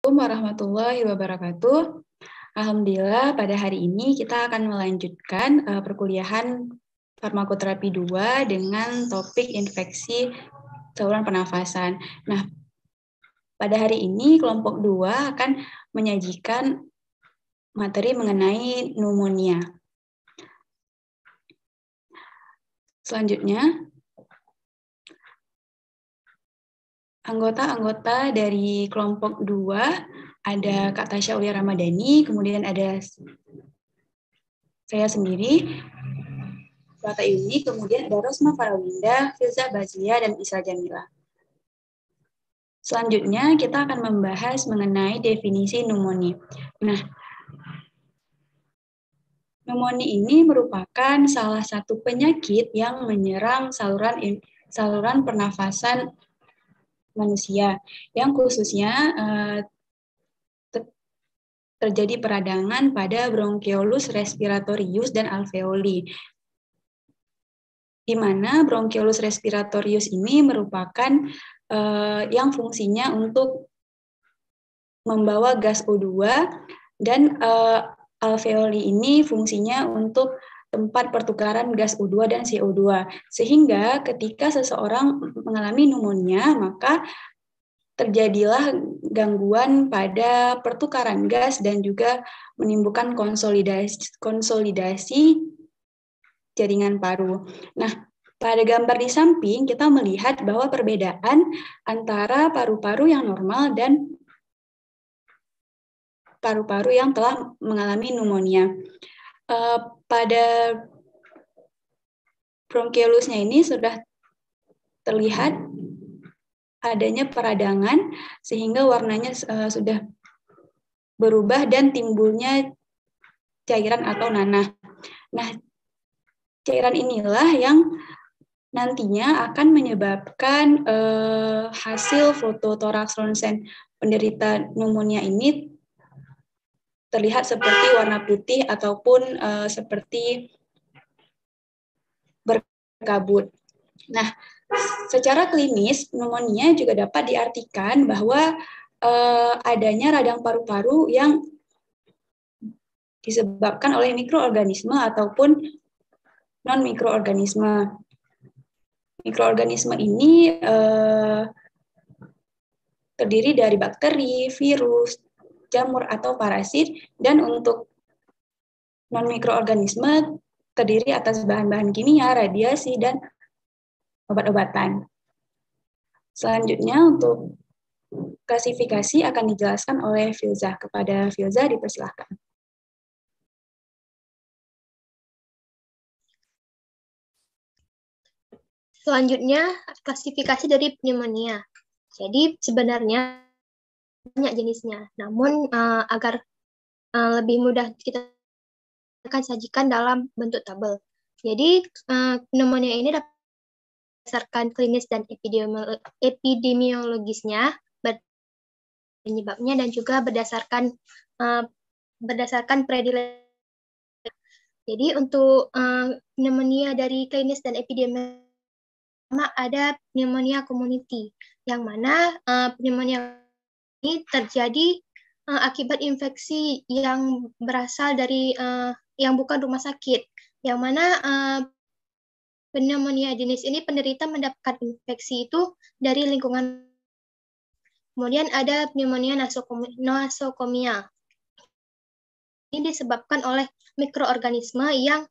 Warahmatullahi wabarakatuh. Alhamdulillah pada hari ini kita akan melanjutkan perkuliahan farmakoterapi 2 dengan topik infeksi saluran pernafasan. Nah, pada hari ini kelompok 2 akan menyajikan materi mengenai pneumonia. Selanjutnya, anggota-anggota dari kelompok 2 ada Kak Tasya Ulia Ramadhani, kemudian ada saya sendiri, Plata Yuni, kemudian ada Rosma Farawinda, Filza Bazia, dan Isra Jamila. Selanjutnya kita akan membahas mengenai definisi pneumonia. Nah, pneumonia ini merupakan salah satu penyakit yang menyerang saluran pernafasan manusia, yang khususnya terjadi peradangan pada bronchiolus respiratorius dan alveoli, di mana bronchiolus respiratorius ini merupakan yang fungsinya untuk membawa gas O2 dan alveoli ini fungsinya untuk tempat pertukaran gas O2 dan CO2. Sehingga ketika seseorang mengalami pneumonia, maka terjadilah gangguan pada pertukaran gas dan juga menimbulkan konsolidasi jaringan paru. Nah, pada gambar di samping kita melihat bahwa perbedaan antara paru-paru yang normal dan paru-paru yang telah mengalami pneumonia. Pada bronchiolusnya ini sudah terlihat adanya peradangan sehingga warnanya sudah berubah dan timbulnya cairan atau nanah. Nah, cairan inilah yang nantinya akan menyebabkan hasil fototoraks ronsen penderita pneumonia ini terlihat seperti warna putih ataupun seperti berkabut. Nah, secara klinis, pneumonia juga dapat diartikan bahwa adanya radang paru-paru yang disebabkan oleh mikroorganisme ataupun non-mikroorganisme. Mikroorganisme ini terdiri dari bakteri, virus, jamur, atau parasit, dan untuk non-mikroorganisme terdiri atas bahan-bahan kimia, radiasi, dan obat-obatan. Selanjutnya untuk klasifikasi akan dijelaskan oleh Filza. Kepada Filza dipersilahkan. Selanjutnya klasifikasi dari pneumonia. Jadi sebenarnya banyak jenisnya. Namun agar lebih mudah kita akan sajikan dalam bentuk tabel. Jadi pneumonia ini dapat berdasarkan klinis dan epidemiologisnya, penyebabnya, dan juga berdasarkan predileksi. Jadi untuk pneumonia dari klinis dan epidemiologi ada pneumonia community, yang mana pneumonia ini terjadi akibat infeksi yang berasal dari yang bukan rumah sakit, yang mana pneumonia jenis ini penderita mendapatkan infeksi itu dari lingkungan. Kemudian ada pneumonia nosokomia. Ini disebabkan oleh mikroorganisme yang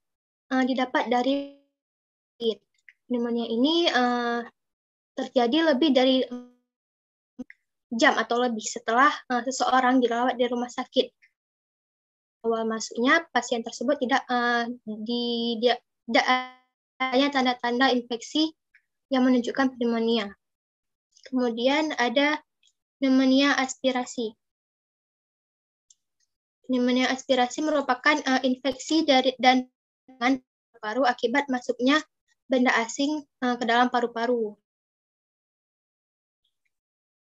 didapat dari pneumonia ini terjadi lebih dari jam atau lebih setelah seseorang dirawat di rumah sakit. Awal masuknya pasien tersebut tidak adanya tanda-tanda infeksi yang menunjukkan pneumonia. Kemudian ada pneumonia aspirasi. Pneumonia aspirasi merupakan infeksi dan paru akibat masuknya benda asing ke dalam paru-paru.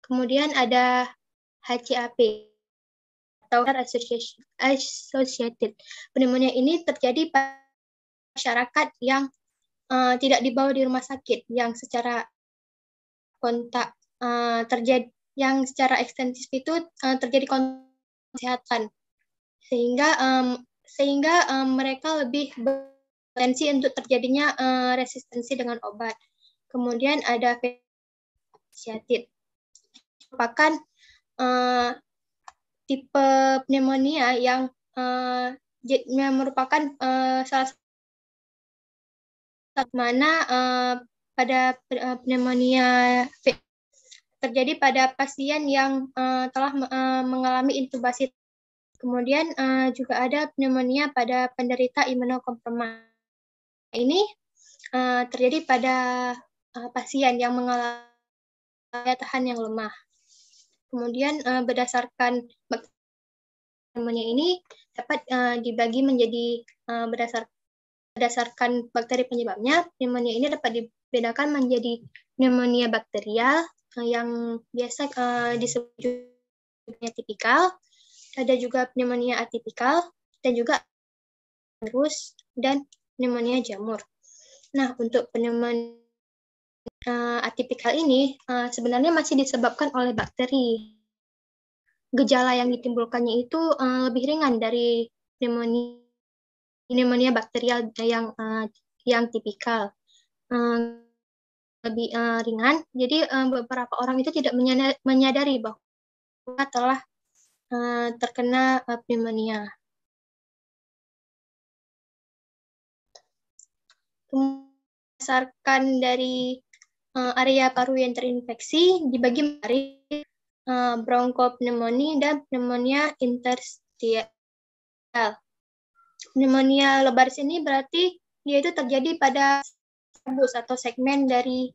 Kemudian ada HCAP atau associated. Pneumonia ini terjadi pada masyarakat yang tidak dibawa di rumah sakit, yang secara kontak terjadi yang secara ekstensif itu terjadi kesehatan, sehingga mereka lebih berpotensi untuk terjadinya resistensi dengan obat. Kemudian ada fasiatit, merupakan tipe pneumonia yang merupakan salah satu mana pada pneumonia terjadi pada pasien yang telah mengalami intubasi. Kemudian juga ada pneumonia pada penderita imunokompromis. Ini terjadi pada pasien yang mengalami daya tahan yang lemah. Kemudian berdasarkan pneumonia ini dapat dibagi menjadi berdasarkan bakteri penyebabnya. Pneumonia ini dapat dibedakan menjadi pneumonia bakterial yang biasa disebut pneumonia tipikal, ada juga pneumonia atipikal, dan juga virus dan pneumonia jamur. Nah, untuk pneumonia atipikal ini sebenarnya masih disebabkan oleh bakteri. Gejala yang ditimbulkannya itu lebih ringan dari pneumonia bakterial yang tipikal, lebih ringan. Jadi beberapa orang itu tidak menyadari bahwa telah terkena pneumonia. Berdasarkan dari area paru yang terinfeksi dibagi menjadi bronkopneumonia dan pneumonia interstitial. Pneumonia lobaris ini berarti dia itu terjadi pada lobus atau segmen dari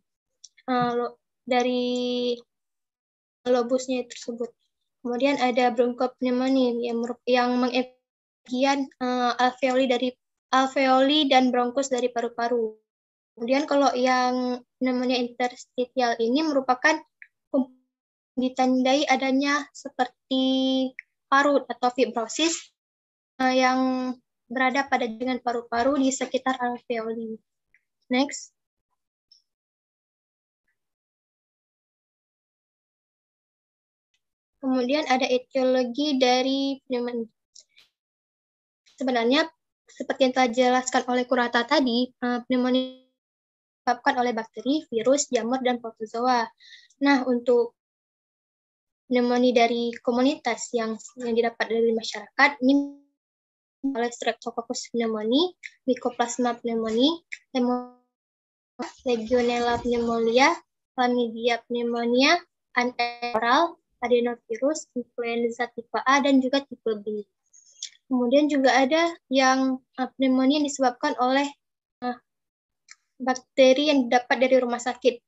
lobusnya tersebut. Kemudian ada bronkopneumonia yang mengevakuasi alveoli dan bronkus dari paru-paru. Kemudian kalau yang pneumonia interstitial ini merupakan ditandai adanya seperti parut atau fibrosis yang berada pada jaringan paru-paru di sekitar alveoli. Next. Kemudian ada etiologi dari pneumonia. Sebenarnya seperti yang telah dijelaskan oleh Kurata tadi, pneumonia disebabkan oleh bakteri, virus, jamur, dan protozoa. Nah, untuk pneumonia dari komunitas yang didapat dari masyarakat, ini oleh Streptococcus pneumoniae, Mycoplasma pneumoniae, Legionella pneumonia, Chlamydia pneumonia, oral, adenovirus, influenza tipe A, dan juga tipe B. Kemudian juga ada yang pneumonia disebabkan oleh bakteri yang didapat dari rumah sakit,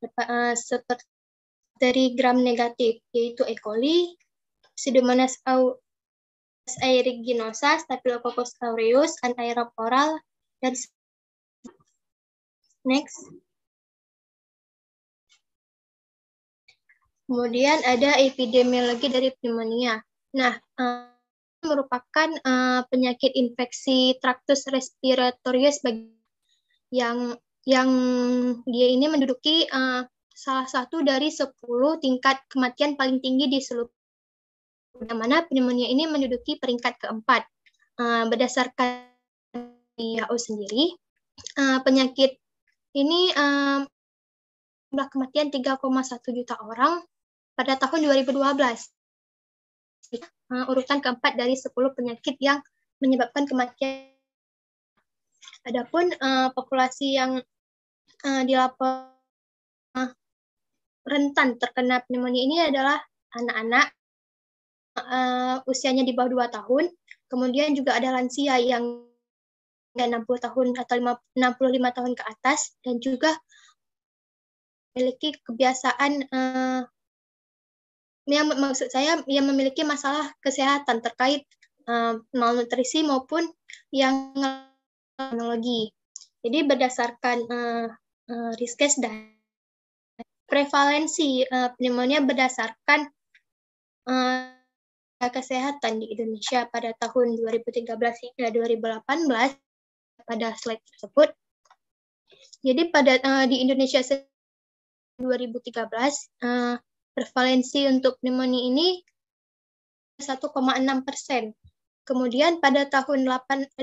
seperti dari gram negatif, yaitu E. coli, Pseudomonas aeruginosa, Staphylococcus aureus, anaerob oral, dan next. Kemudian ada epidemiologi dari pneumonia. Nah, merupakan penyakit infeksi traktus respiratorius yang dia ini menduduki salah satu dari 10 tingkat kematian paling tinggi di seluruh, yang mana pneumonia ini menduduki peringkat keempat. Berdasarkan WHO sendiri, penyakit ini jumlah kematian 3,1 juta orang pada tahun 2012. Urutan keempat dari 10 penyakit yang menyebabkan kematian. Adapun populasi yang dilaporkan rentan terkena pneumonia ini adalah anak-anak usianya di bawah 2 tahun, kemudian juga ada lansia yang 60 tahun atau 65 tahun ke atas, dan juga memiliki kebiasaan maksud saya yang memiliki masalah kesehatan terkait malnutrisi maupun yang teknologi. Jadi berdasarkan Riskes dan prevalensi pneumonia berdasarkan kesehatan di Indonesia pada tahun 2013 hingga 2018 pada slide tersebut. Jadi pada di Indonesia 2013 prevalensi untuk pneumonia ini 1,6%. Kemudian pada tahun 2000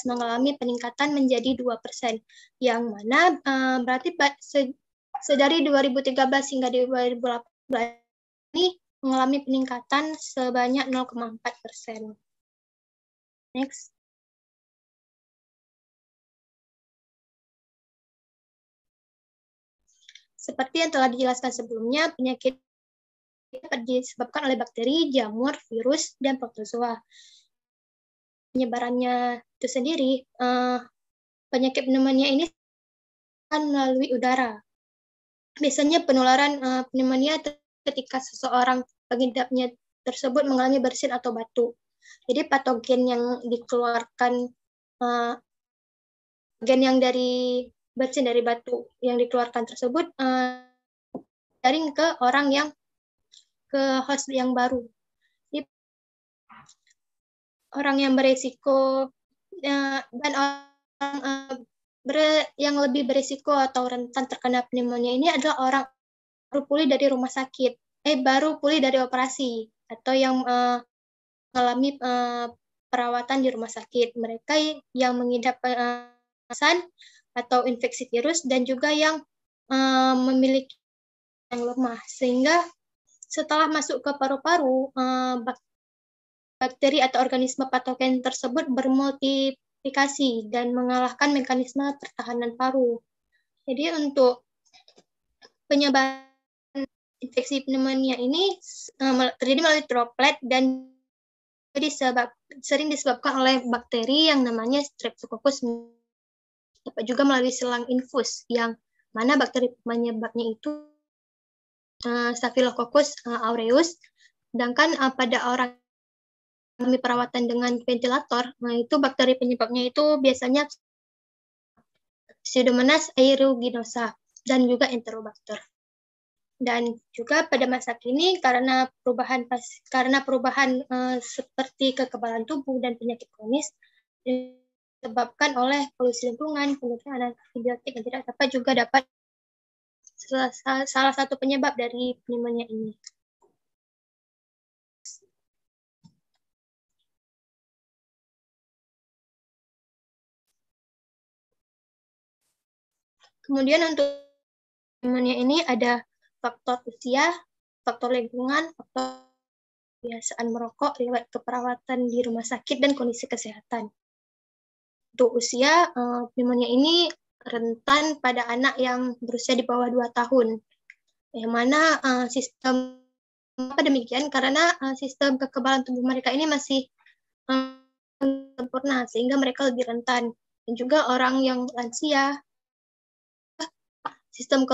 mengalami peningkatan menjadi 2%, yang mana berarti sedari 2013 hingga 2018 ini mengalami peningkatan sebanyak 0,4%. Next. Seperti yang telah dijelaskan sebelumnya, penyakit dapat disebabkan oleh bakteri, jamur, virus, dan protozoa. Penyebarannya itu sendiri, penyakit pneumonia ini akan melalui udara. Biasanya penularan pneumonia ketika seseorang pengidapnya tersebut mengalami bersin atau batuk. Jadi patogen yang dikeluarkan, gen yang dari bersin dari batuk yang dikeluarkan tersebut jaring ke orang yang ke host yang baru. Jadi, orang yang beresiko dan orang yang lebih beresiko atau rentan terkena pneumonia ini adalah orang baru pulih dari rumah sakit, baru pulih dari operasi, atau yang mengalami perawatan di rumah sakit. Mereka yang mengidap atau infeksi virus dan juga yang memiliki yang lemah, sehingga setelah masuk ke paru-paru, bakteri atau organisme patogen tersebut bermultiplikasi dan mengalahkan mekanisme pertahanan paru. Jadi untuk penyebaran infeksi pneumonia ini terjadi melalui droplet dan sering disebabkan oleh bakteri yang namanya Streptococcus. Dapat juga melalui selang infus, yang mana bakteri penyebabnya itu Staphylococcus aureus. Sedangkan pada orang yang mengalami perawatan dengan ventilator, itu bakteri penyebabnya itu biasanya Pseudomonas aeruginosa dan juga Enterobacter. Dan juga pada masa kini karena perubahan seperti kekebalan tubuh dan penyakit kronis disebabkan oleh polusi lingkungan, penggunaan antibiotik yang tidak tepat juga dapat salah satu penyebab dari pneumonia ini. Kemudian untuk pneumonia ini ada faktor usia, faktor lingkungan, faktor kebiasaan merokok, riwayat keperawatan di rumah sakit, dan kondisi kesehatan. Untuk usia, pneumonia ini rentan pada anak yang berusia di bawah 2 tahun. Yang mana sistem demikian karena sistem kekebalan tubuh mereka ini masih sempurna, sehingga mereka lebih rentan. Dan juga orang yang lansia, sistem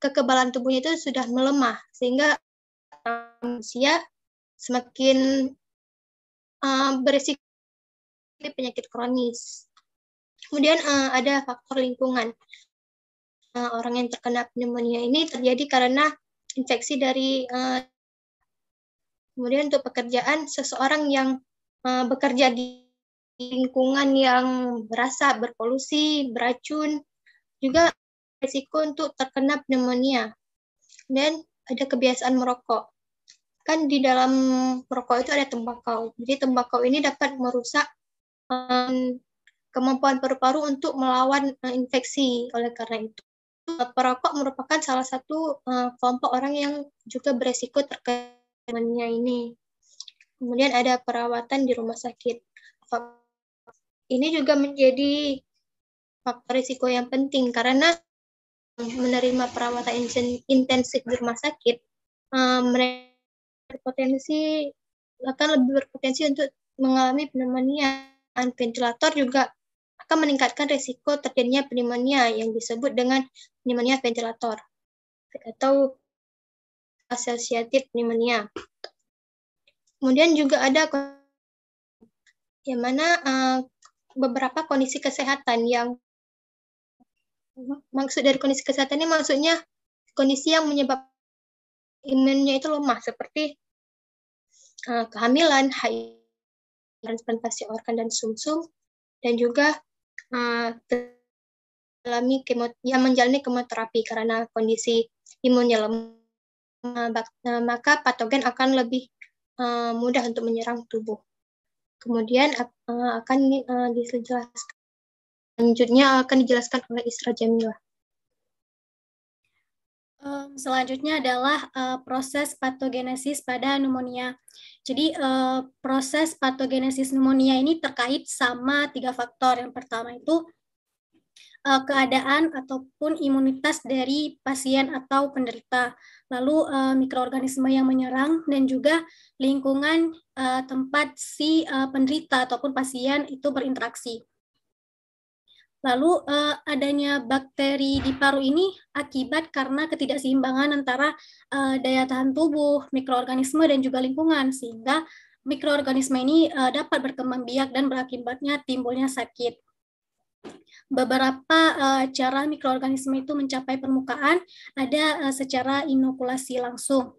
kekebalan tubuhnya itu sudah melemah, sehingga manusia semakin berisiko penyakit kronis. Kemudian ada faktor lingkungan. Orang yang terkena pneumonia ini terjadi karena infeksi dari kemudian untuk pekerjaan, seseorang yang bekerja di lingkungan yang berasap, berpolusi, beracun, juga risiko untuk terkena pneumonia. Dan ada kebiasaan merokok. Kan di dalam merokok itu ada tembakau. Jadi tembakau ini dapat merusak kemampuan paru-paru untuk melawan infeksi. Oleh karena itu, perokok merupakan salah satu kelompok orang yang juga beresiko terkena pneumonia ini. Kemudian ada perawatan di rumah sakit. Ini juga menjadi faktor risiko yang penting karena menerima perawatan intensif di rumah sakit, mereka akan lebih berpotensi untuk mengalami pneumonia. Ventilator juga akan meningkatkan risiko terjadinya pneumonia yang disebut dengan pneumonia ventilator atau associated pneumonia. Kemudian juga ada yang mana beberapa kondisi kesehatan yang maksud dari kondisi kesehatan ini maksudnya kondisi yang menyebabkan imunnya itu lemah seperti kehamilan, transplantasi organ dan sumsum, dan juga menjalani kemoterapi karena kondisi imunnya lemah. maka patogen akan lebih mudah untuk menyerang tubuh. Kemudian akan dijelaskan selanjutnya akan dijelaskan oleh Isra Jamilah. Selanjutnya adalah proses patogenesis pada pneumonia. Jadi proses patogenesis pneumonia ini terkait sama 3 faktor. Yang pertama itu keadaan ataupun imunitas dari pasien atau penderita, lalu mikroorganisme yang menyerang, dan juga lingkungan tempat si penderita ataupun pasien itu berinteraksi. Lalu adanya bakteri di paru ini akibat karena ketidakseimbangan antara daya tahan tubuh, mikroorganisme, dan juga lingkungan, sehingga mikroorganisme ini dapat berkembang biak dan berakibatnya timbulnya sakit. Beberapa cara mikroorganisme itu mencapai permukaan ada secara inokulasi langsung.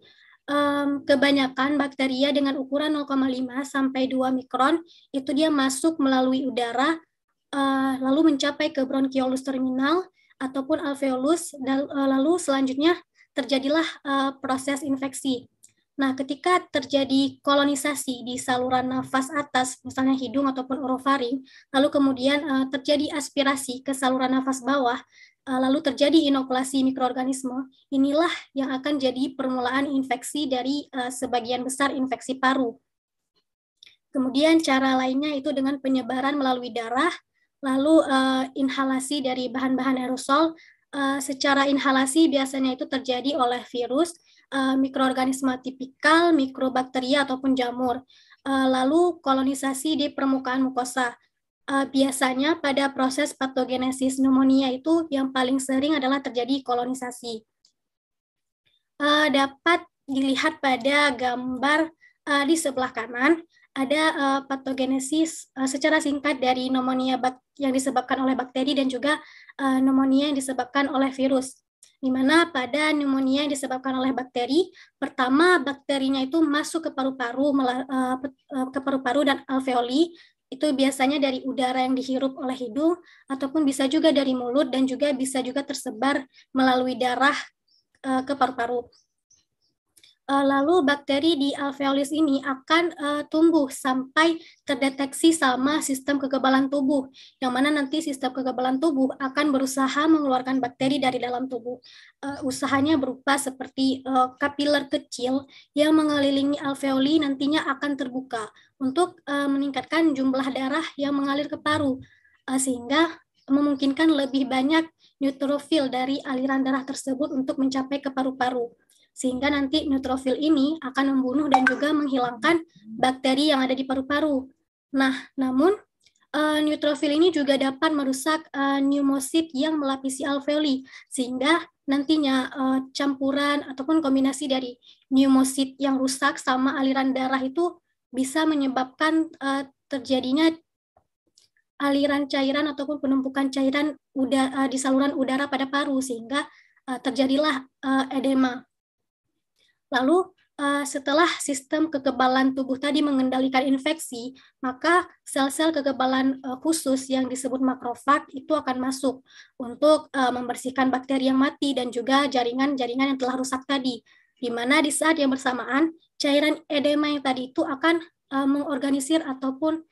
Kebanyakan bakteria dengan ukuran 0,5 sampai 2 mikron itu dia masuk melalui udara lalu mencapai ke bronkiolus terminal ataupun alveolus, dan lalu selanjutnya terjadilah proses infeksi. Nah, ketika terjadi kolonisasi di saluran nafas atas, misalnya hidung ataupun orofaring, lalu kemudian terjadi aspirasi ke saluran nafas bawah, lalu terjadi inokulasi mikroorganisme, inilah yang akan jadi permulaan infeksi dari sebagian besar infeksi paru. Kemudian cara lainnya itu dengan penyebaran melalui darah, lalu inhalasi dari bahan-bahan aerosol. Secara inhalasi biasanya itu terjadi oleh virus, mikroorganisme tipikal, mikrobakteria ataupun jamur. Lalu kolonisasi di permukaan mukosa. Biasanya pada proses patogenesis pneumonia itu yang paling sering adalah terjadi kolonisasi. Dapat dilihat pada gambar di sebelah kanan, ada patogenesis secara singkat dari pneumonia yang disebabkan oleh bakteri dan juga pneumonia yang disebabkan oleh virus. Di mana pada pneumonia yang disebabkan oleh bakteri, pertama bakterinya itu masuk ke paru-paru dan alveoli, itu biasanya dari udara yang dihirup oleh hidung, ataupun bisa juga dari mulut, dan juga bisa juga tersebar melalui darah ke paru-paru. Lalu bakteri di alveolus ini akan tumbuh sampai terdeteksi sama sistem kekebalan tubuh, yang mana nanti sistem kekebalan tubuh akan berusaha mengeluarkan bakteri dari dalam tubuh. Usahanya berupa seperti kapiler kecil yang mengelilingi alveoli nantinya akan terbuka untuk meningkatkan jumlah darah yang mengalir ke paru, sehingga memungkinkan lebih banyak neutrofil dari aliran darah tersebut untuk mencapai ke paru-paru. Sehingga nanti neutrofil ini akan membunuh dan juga menghilangkan bakteri yang ada di paru-paru. Nah, namun neutrofil ini juga dapat merusak pneumosit yang melapisi alveoli, sehingga nantinya campuran ataupun kombinasi dari pneumosit yang rusak sama aliran darah itu bisa menyebabkan terjadinya aliran cairan ataupun penumpukan cairan di saluran udara pada paru, sehingga terjadilah edema. Lalu setelah sistem kekebalan tubuh tadi mengendalikan infeksi, maka sel-sel kekebalan khusus yang disebut makrofag itu akan masuk untuk membersihkan bakteri yang mati dan juga jaringan-jaringan yang telah rusak tadi. Di mana di saat yang bersamaan, cairan edema yang tadi itu akan mengorganisir ataupun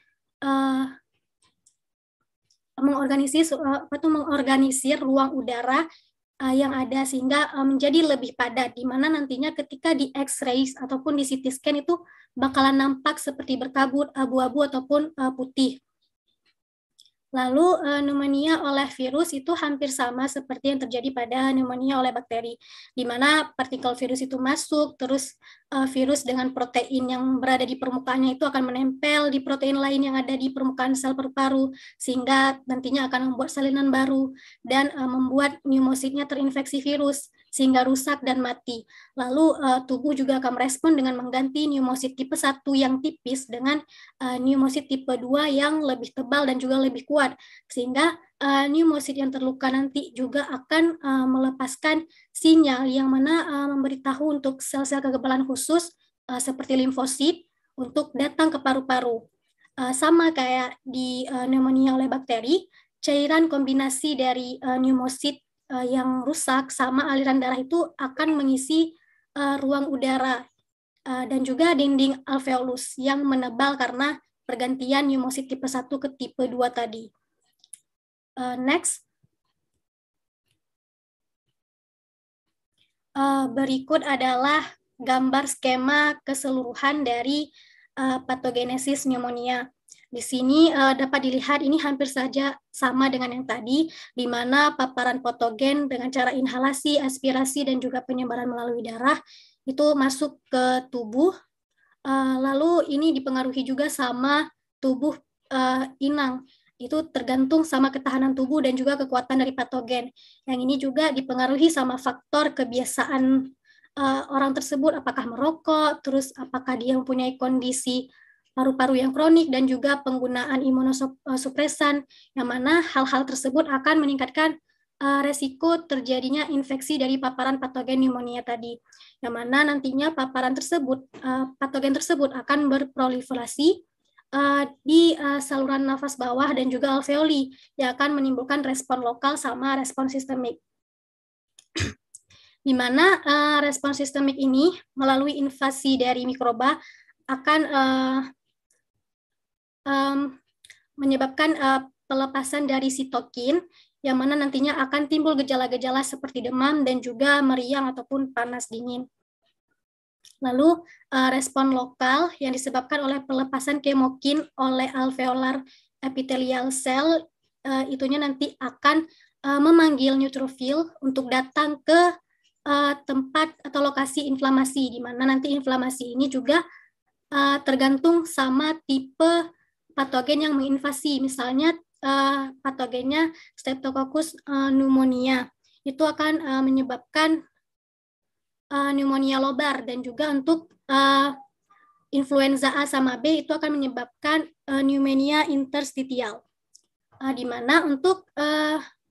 mengorganisir ruang udara yang ada, sehingga menjadi lebih padat, di mana nantinya ketika di X-ray ataupun di CT scan itu bakalan nampak seperti berkabut, abu-abu ataupun putih. Lalu pneumonia oleh virus itu hampir sama seperti yang terjadi pada pneumonia oleh bakteri, di mana partikel virus itu masuk, terus virus dengan protein yang berada di permukaannya itu akan menempel di protein lain yang ada di permukaan sel paru-paru, sehingga nantinya akan membuat salinan baru dan membuat pneumositnya terinfeksi virus, sehingga rusak dan mati. Lalu tubuh juga akan merespon dengan mengganti pneumosit tipe 1 yang tipis dengan pneumosit tipe 2 yang lebih tebal dan juga lebih kuat, sehingga pneumosit yang terluka nanti juga akan melepaskan sinyal yang mana memberitahu untuk sel-sel kekebalan khusus seperti limfosit untuk datang ke paru-paru. Sama kayak di pneumonia oleh bakteri, cairan kombinasi dari pneumosit yang rusak sama aliran darah itu akan mengisi ruang udara dan juga dinding alveolus yang menebal karena pergantian pneumosit tipe 1 ke tipe 2 tadi. Next. Berikut adalah gambar skema keseluruhan dari patogenesis pneumonia. Di sini dapat dilihat ini hampir saja sama dengan yang tadi, di mana paparan patogen dengan cara inhalasi, aspirasi, dan juga penyebaran melalui darah itu masuk ke tubuh. Lalu ini dipengaruhi juga sama tubuh inang. Itu tergantung sama ketahanan tubuh dan juga kekuatan dari patogen. Yang ini juga dipengaruhi sama faktor kebiasaan orang tersebut, apakah merokok, terus apakah dia mempunyai kondisi paru-paru yang kronik, dan juga penggunaan imunosupresan, yang mana hal-hal tersebut akan meningkatkan resiko terjadinya infeksi dari paparan patogen pneumonia tadi, yang mana nantinya paparan tersebut, patogen tersebut akan berproliferasi di saluran nafas bawah dan juga alveoli yang akan menimbulkan respon lokal sama respon sistemik. Di mana respon sistemik ini melalui invasi dari mikroba akan menyebabkan pelepasan dari sitokin yang mana nantinya akan timbul gejala-gejala seperti demam dan juga meriang ataupun panas dingin. Lalu respon lokal yang disebabkan oleh pelepasan kemokin oleh alveolar epithelial cell itunya nanti akan memanggil neutrofil untuk datang ke tempat atau lokasi inflamasi, di mana nanti inflamasi ini juga tergantung sama tipe patogen yang menginvasi. Misalnya patogennya Streptococcus pneumonia itu akan menyebabkan pneumonia lobar, dan juga untuk influenza A sama B itu akan menyebabkan pneumonia interstitial. Di mana untuk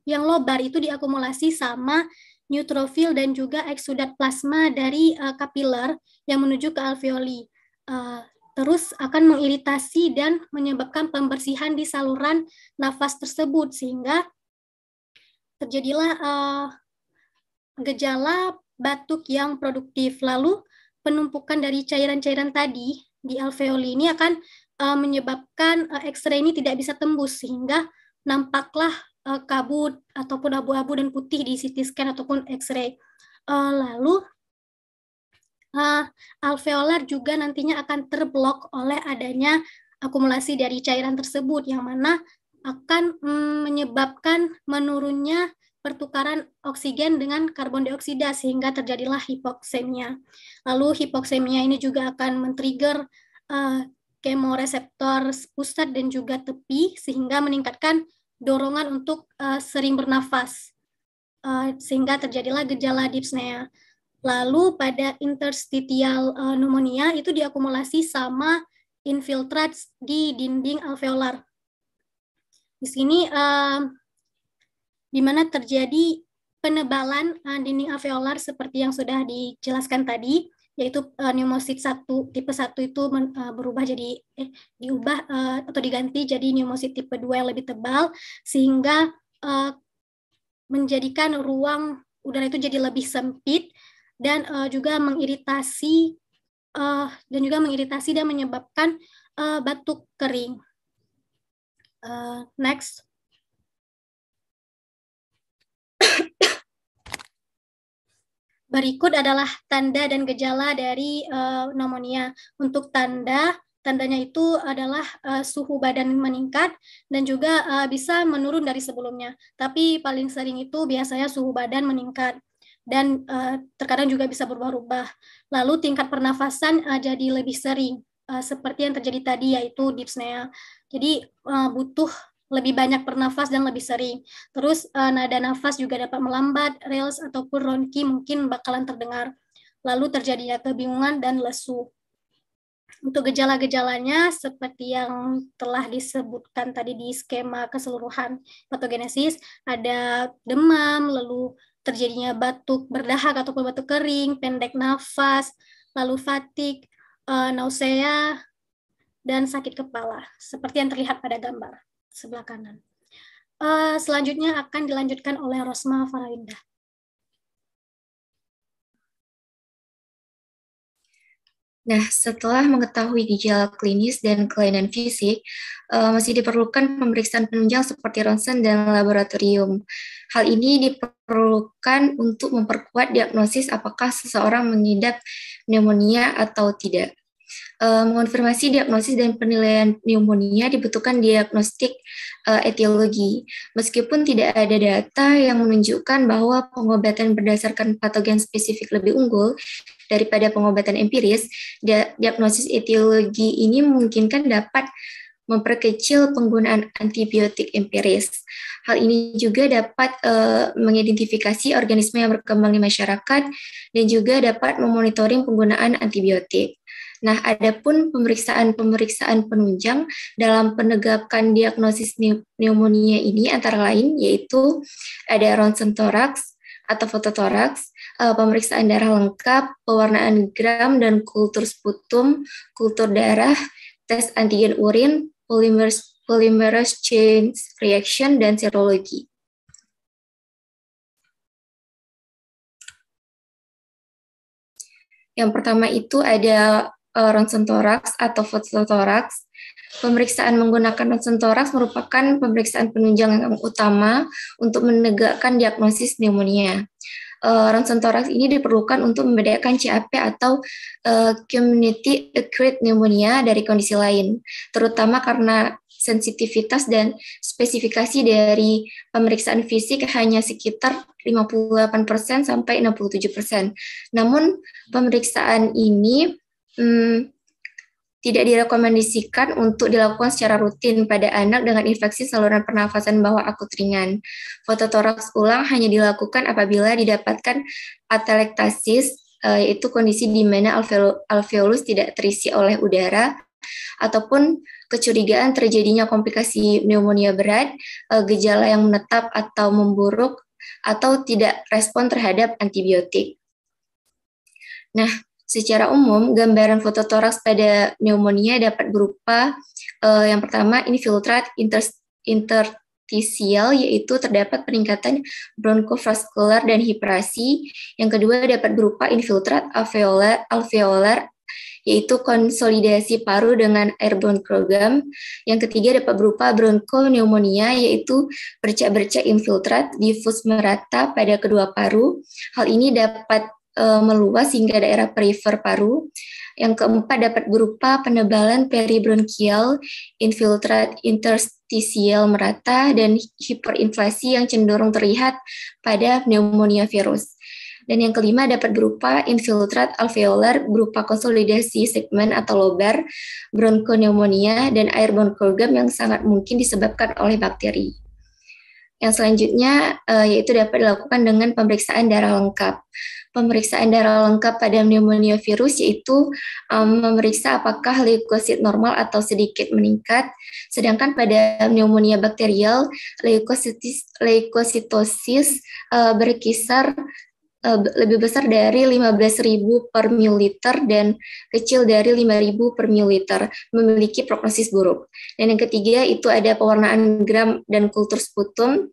yang lobar itu diakumulasi sama neutrofil dan juga eksudat plasma dari kapiler yang menuju ke alveoli. Terus akan mengiritasi dan menyebabkan pembersihan di saluran nafas tersebut, sehingga terjadilah gejala batuk yang produktif. Lalu penumpukan dari cairan-cairan tadi di alveoli ini akan menyebabkan X-ray ini tidak bisa tembus, sehingga nampaklah kabut ataupun abu-abu dan putih di CT scan ataupun X-ray. Lalu alveolar juga nantinya akan terblok oleh adanya akumulasi dari cairan tersebut, yang mana akan menyebabkan menurunnya pertukaran oksigen dengan karbon dioksida, sehingga terjadilah hipoksemia. Lalu hipoksemia ini juga akan men-trigger kemoreseptor pusat dan juga tepi, sehingga meningkatkan dorongan untuk sering bernafas, sehingga terjadilah gejala dyspnea. Lalu pada interstitial pneumonia itu diakumulasi sama infiltrat di dinding alveolar. Di sini di mana terjadi penebalan dinding alveolar seperti yang sudah dijelaskan tadi, yaitu pneumosit 1 tipe 1 itu berubah jadi diubah atau diganti jadi pneumosit tipe 2 yang lebih tebal, sehingga menjadikan ruang udara itu jadi lebih sempit dan juga mengiritasi dan menyebabkan batuk kering. Next. Berikut adalah tanda dan gejala dari pneumonia. Untuk tandanya itu adalah suhu badan meningkat dan juga bisa menurun dari sebelumnya. Tapi paling sering itu biasanya suhu badan meningkat dan terkadang juga bisa berubah-ubah. Lalu tingkat pernafasan jadi lebih sering, seperti yang terjadi tadi, yaitu dyspnea. Jadi butuh lebih banyak bernafas dan lebih sering. Terus nada nafas juga dapat melambat, rales ataupun ronki mungkin bakalan terdengar. Lalu terjadinya kebingungan dan lesu. Untuk gejala-gejalanya seperti yang telah disebutkan tadi di skema keseluruhan patogenesis, ada demam, lalu terjadinya batuk berdahak ataupun batuk kering, pendek nafas, lalu fatigue, nausea, dan sakit kepala, seperti yang terlihat pada gambar sebelah kanan. Selanjutnya akan dilanjutkan oleh Rosma Farahida. Nah, setelah mengetahui gejala klinis dan kelainan fisik, masih diperlukan pemeriksaan penunjang seperti ronsen dan laboratorium. Hal ini diperlukan untuk memperkuat diagnosis apakah seseorang mengidap pneumonia atau tidak. Mengonfirmasi diagnosis dan penilaian pneumonia dibutuhkan diagnostik etiologi. Meskipun tidak ada data yang menunjukkan bahwa pengobatan berdasarkan patogen spesifik lebih unggul daripada pengobatan empiris, diagnosis etiologi ini memungkinkan dapat memperkecil penggunaan antibiotik empiris. Hal ini juga dapat mengidentifikasi organisme yang berkembang di masyarakat dan juga dapat memonitoring penggunaan antibiotik. Nah, adapun pemeriksaan penunjang dalam penegakan diagnosis pneumonia ini antara lain yaitu ada ronsen toraks atau fototoraks, pemeriksaan darah lengkap, pewarnaan gram dan kultur sputum, kultur darah, tes antigen urin, polymerase chain reaction, dan serologi. Yang pertama itu ada ronsen toraks atau fototoraks. Pemeriksaan menggunakan ronsen toraks merupakan pemeriksaan penunjang yang utama untuk menegakkan diagnosis pneumonia. Ronsen toraks ini diperlukan untuk membedakan CAP atau community acquired pneumonia dari kondisi lain, terutama karena sensitivitas dan spesifikasi dari pemeriksaan fisik hanya sekitar 58% sampai 67%. Namun pemeriksaan ini tidak direkomendasikan untuk dilakukan secara rutin pada anak dengan infeksi saluran pernafasan bawah akut ringan. Fototoraks ulang hanya dilakukan apabila didapatkan atelektasis, yaitu kondisi di mana alveolus tidak terisi oleh udara, ataupun kecurigaan terjadinya komplikasi pneumonia berat, gejala yang menetap atau memburuk, atau tidak respon terhadap antibiotik. Nah, secara umum, gambaran fototoraks pada pneumonia dapat berupa yang pertama infiltrat interstisial, yaitu terdapat peningkatan bronchovascular dan hiperasi. Yang kedua dapat berupa infiltrat alveolar, yaitu konsolidasi paru dengan airborne program. Yang ketiga dapat berupa bronchopneumonia, yaitu bercak-bercak infiltrat difus merata pada kedua paru. Hal ini dapat meluas hingga daerah perifer paru. Yang keempat dapat berupa penebalan peribronkial, infiltrat interstisial merata, dan hiperinflasi yang cenderung terlihat pada pneumonia virus. Dan yang kelima dapat berupa infiltrat alveolar berupa konsolidasi segmen atau lobar, bronchopneumonia, dan airborne program yang sangat mungkin disebabkan oleh bakteri. Yang selanjutnya yaitu dapat dilakukan dengan pemeriksaan darah lengkap. Pemeriksaan darah lengkap pada pneumonia virus yaitu memeriksa apakah leukosit normal atau sedikit meningkat, sedangkan pada pneumonia bakterial leukositosis berkisar lebih besar dari 15.000 per mililiter dan kecil dari 5.000 per mililiter, memiliki prognosis buruk. Dan yang ketiga itu ada pewarnaan gram dan kultur sputum.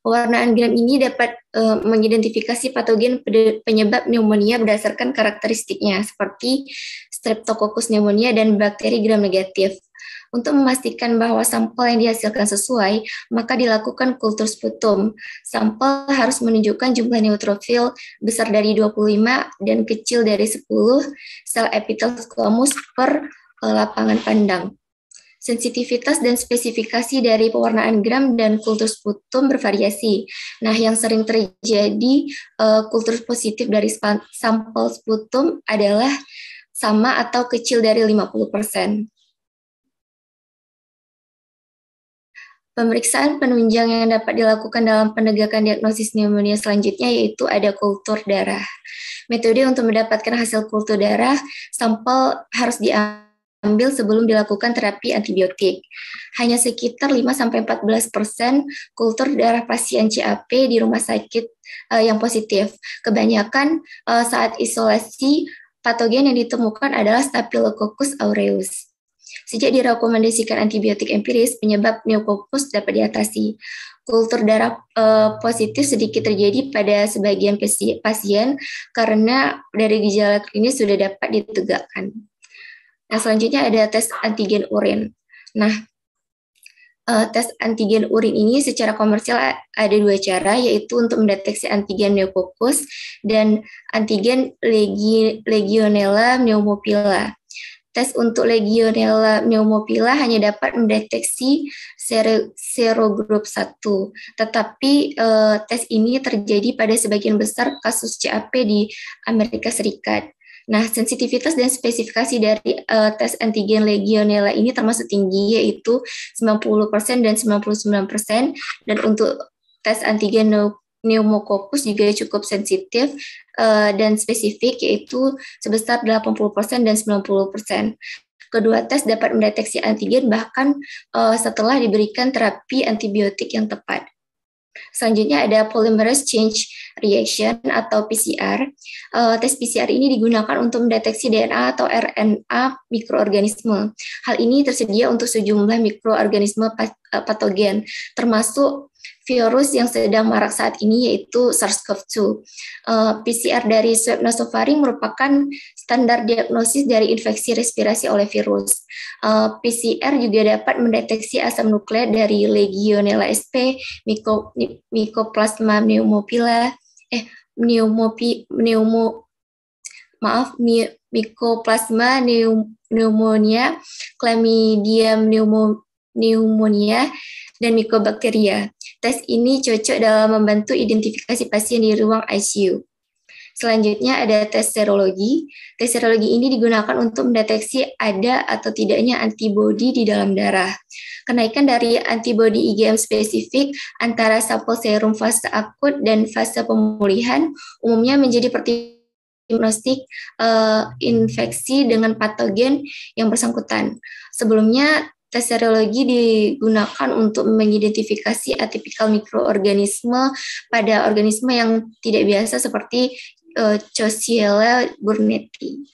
Pewarnaan gram ini dapat mengidentifikasi patogen penyebab pneumonia berdasarkan karakteristiknya, seperti Streptococcus pneumonia dan bakteri gram negatif. Untuk memastikan bahwa sampel yang dihasilkan sesuai, maka dilakukan kultur sputum. Sampel harus menunjukkan jumlah neutrofil besar dari 25 dan kecil dari 10 sel epitel squamous per lapangan pandang. Sensitivitas dan spesifikasi dari pewarnaan gram dan kultur sputum bervariasi. Nah, yang sering terjadi kultur positif dari sampel sputum adalah sama atau kecil dari 50%. Pemeriksaan penunjang yang dapat dilakukan dalam penegakan diagnosis pneumonia selanjutnya yaitu ada kultur darah. Metode untuk mendapatkan hasil kultur darah, sampel harus diambil sebelum dilakukan terapi antibiotik. Hanya sekitar 5-14% kultur darah pasien CAP di rumah sakit yang positif. Kebanyakan saat isolasi, patogen yang ditemukan adalah Staphylococcus aureus. Sejak direkomendasikan antibiotik empiris, penyebab pneumococcus dapat diatasi. kultur darah positif sedikit terjadi pada sebagian pasien karena dari gejala klinis sudah dapat ditegakkan. Nah, selanjutnya ada tes antigen urin. Nah, tes antigen urin ini secara komersial ada dua cara, yaitu untuk mendeteksi antigen pneumococcus dan antigen Legionella pneumophila. Tes untuk Legionella pneumophila hanya dapat mendeteksi serogrup 1, tetapi tes ini terjadi pada sebagian besar kasus CAP di Amerika Serikat. Nah, sensitivitas dan spesifikasi dari tes antigen Legionella ini termasuk tinggi, yaitu 90% dan 99%, dan untuk tes antigen pneumococcus juga cukup sensitif dan spesifik, yaitu sebesar 80% dan 90%. Kedua tes dapat mendeteksi antigen bahkan setelah diberikan terapi antibiotik yang tepat. Selanjutnya ada polymerase chain reaction atau PCR. Tes PCR ini digunakan untuk mendeteksi DNA atau RNA mikroorganisme. Hal ini tersedia untuk sejumlah mikroorganisme patogen, termasuk virus yang sedang marak saat ini, yaitu SARS-CoV-2. PCR dari swab nasofaring merupakan standar diagnosis dari infeksi respirasi oleh virus. PCR juga dapat mendeteksi asam nukleat dari Legionella sp, Mycoplasma pneumophila, Mycoplasma pneumonia, Chlamydia pneumonia, dan Mycobacteria. Tes ini cocok dalam membantu identifikasi pasien di ruang ICU. Selanjutnya ada tes serologi. Tes serologi ini digunakan untuk mendeteksi ada atau tidaknya antibodi di dalam darah. Kenaikan dari antibodi IgM spesifik antara sampel serum fase akut dan fase pemulihan umumnya menjadi diagnostik infeksi dengan patogen yang bersangkutan. Sebelumnya, tes serologi digunakan untuk mengidentifikasi atipikal mikroorganisme pada organisme yang tidak biasa seperti Coxiella burnetii.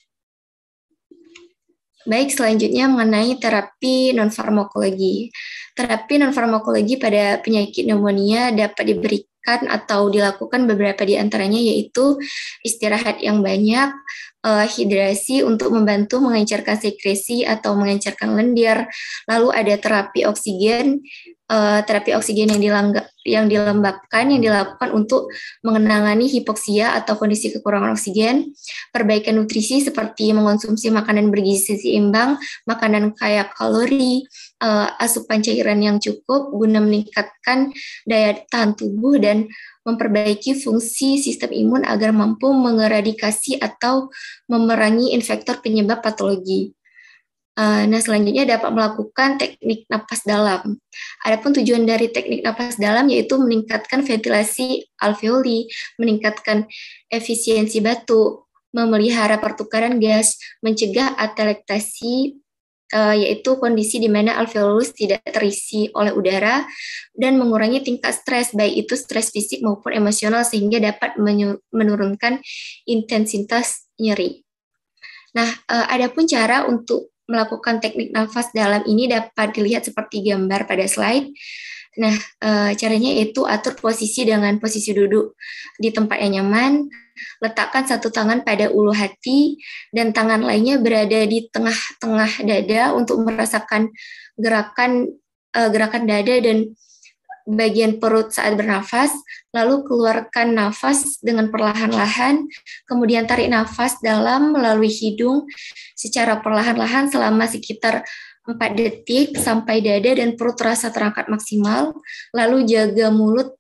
Baik, selanjutnya mengenai terapi non-farmakologi. Terapi non-farmakologi pada penyakit pneumonia dapat diberikan atau dilakukan beberapa di antaranya, yaitu istirahat yang banyak, hidrasi untuk membantu mengencarkan sekresi atau mengencarkan lendir, lalu ada terapi oksigen yang dilembabkan yang dilakukan untuk menangani hipoksia atau kondisi kekurangan oksigen, perbaikan nutrisi seperti mengonsumsi makanan bergizi seimbang, makanan kaya kalori, asupan cairan yang cukup guna meningkatkan daya tahan tubuh dan memperbaiki fungsi sistem imun agar mampu mengeradikasi atau memerangi infektor penyebab patologi. Nah, selanjutnya dapat melakukan teknik napas dalam. Adapun tujuan dari teknik napas dalam yaitu meningkatkan ventilasi alveoli, meningkatkan efisiensi batuk, memelihara pertukaran gas, mencegah atelektasi, yaitu kondisi di mana alveolus tidak terisi oleh udara, dan mengurangi tingkat stres, baik itu stres fisik maupun emosional, sehingga dapat menurunkan intensitas nyeri. Nah, adapun cara untuk melakukan teknik nafas dalam ini dapat dilihat seperti gambar pada slide. Nah, caranya yaitu atur posisi dengan posisi duduk di tempat yang nyaman, letakkan satu tangan pada ulu hati dan tangan lainnya berada di tengah-tengah dada untuk merasakan gerakan dada dan bagian perut saat bernafas, lalu keluarkan nafas dengan perlahan-lahan, kemudian tarik nafas dalam melalui hidung secara perlahan-lahan selama sekitar 4 detik sampai dada dan perut terasa terangkat maksimal, lalu jaga mulut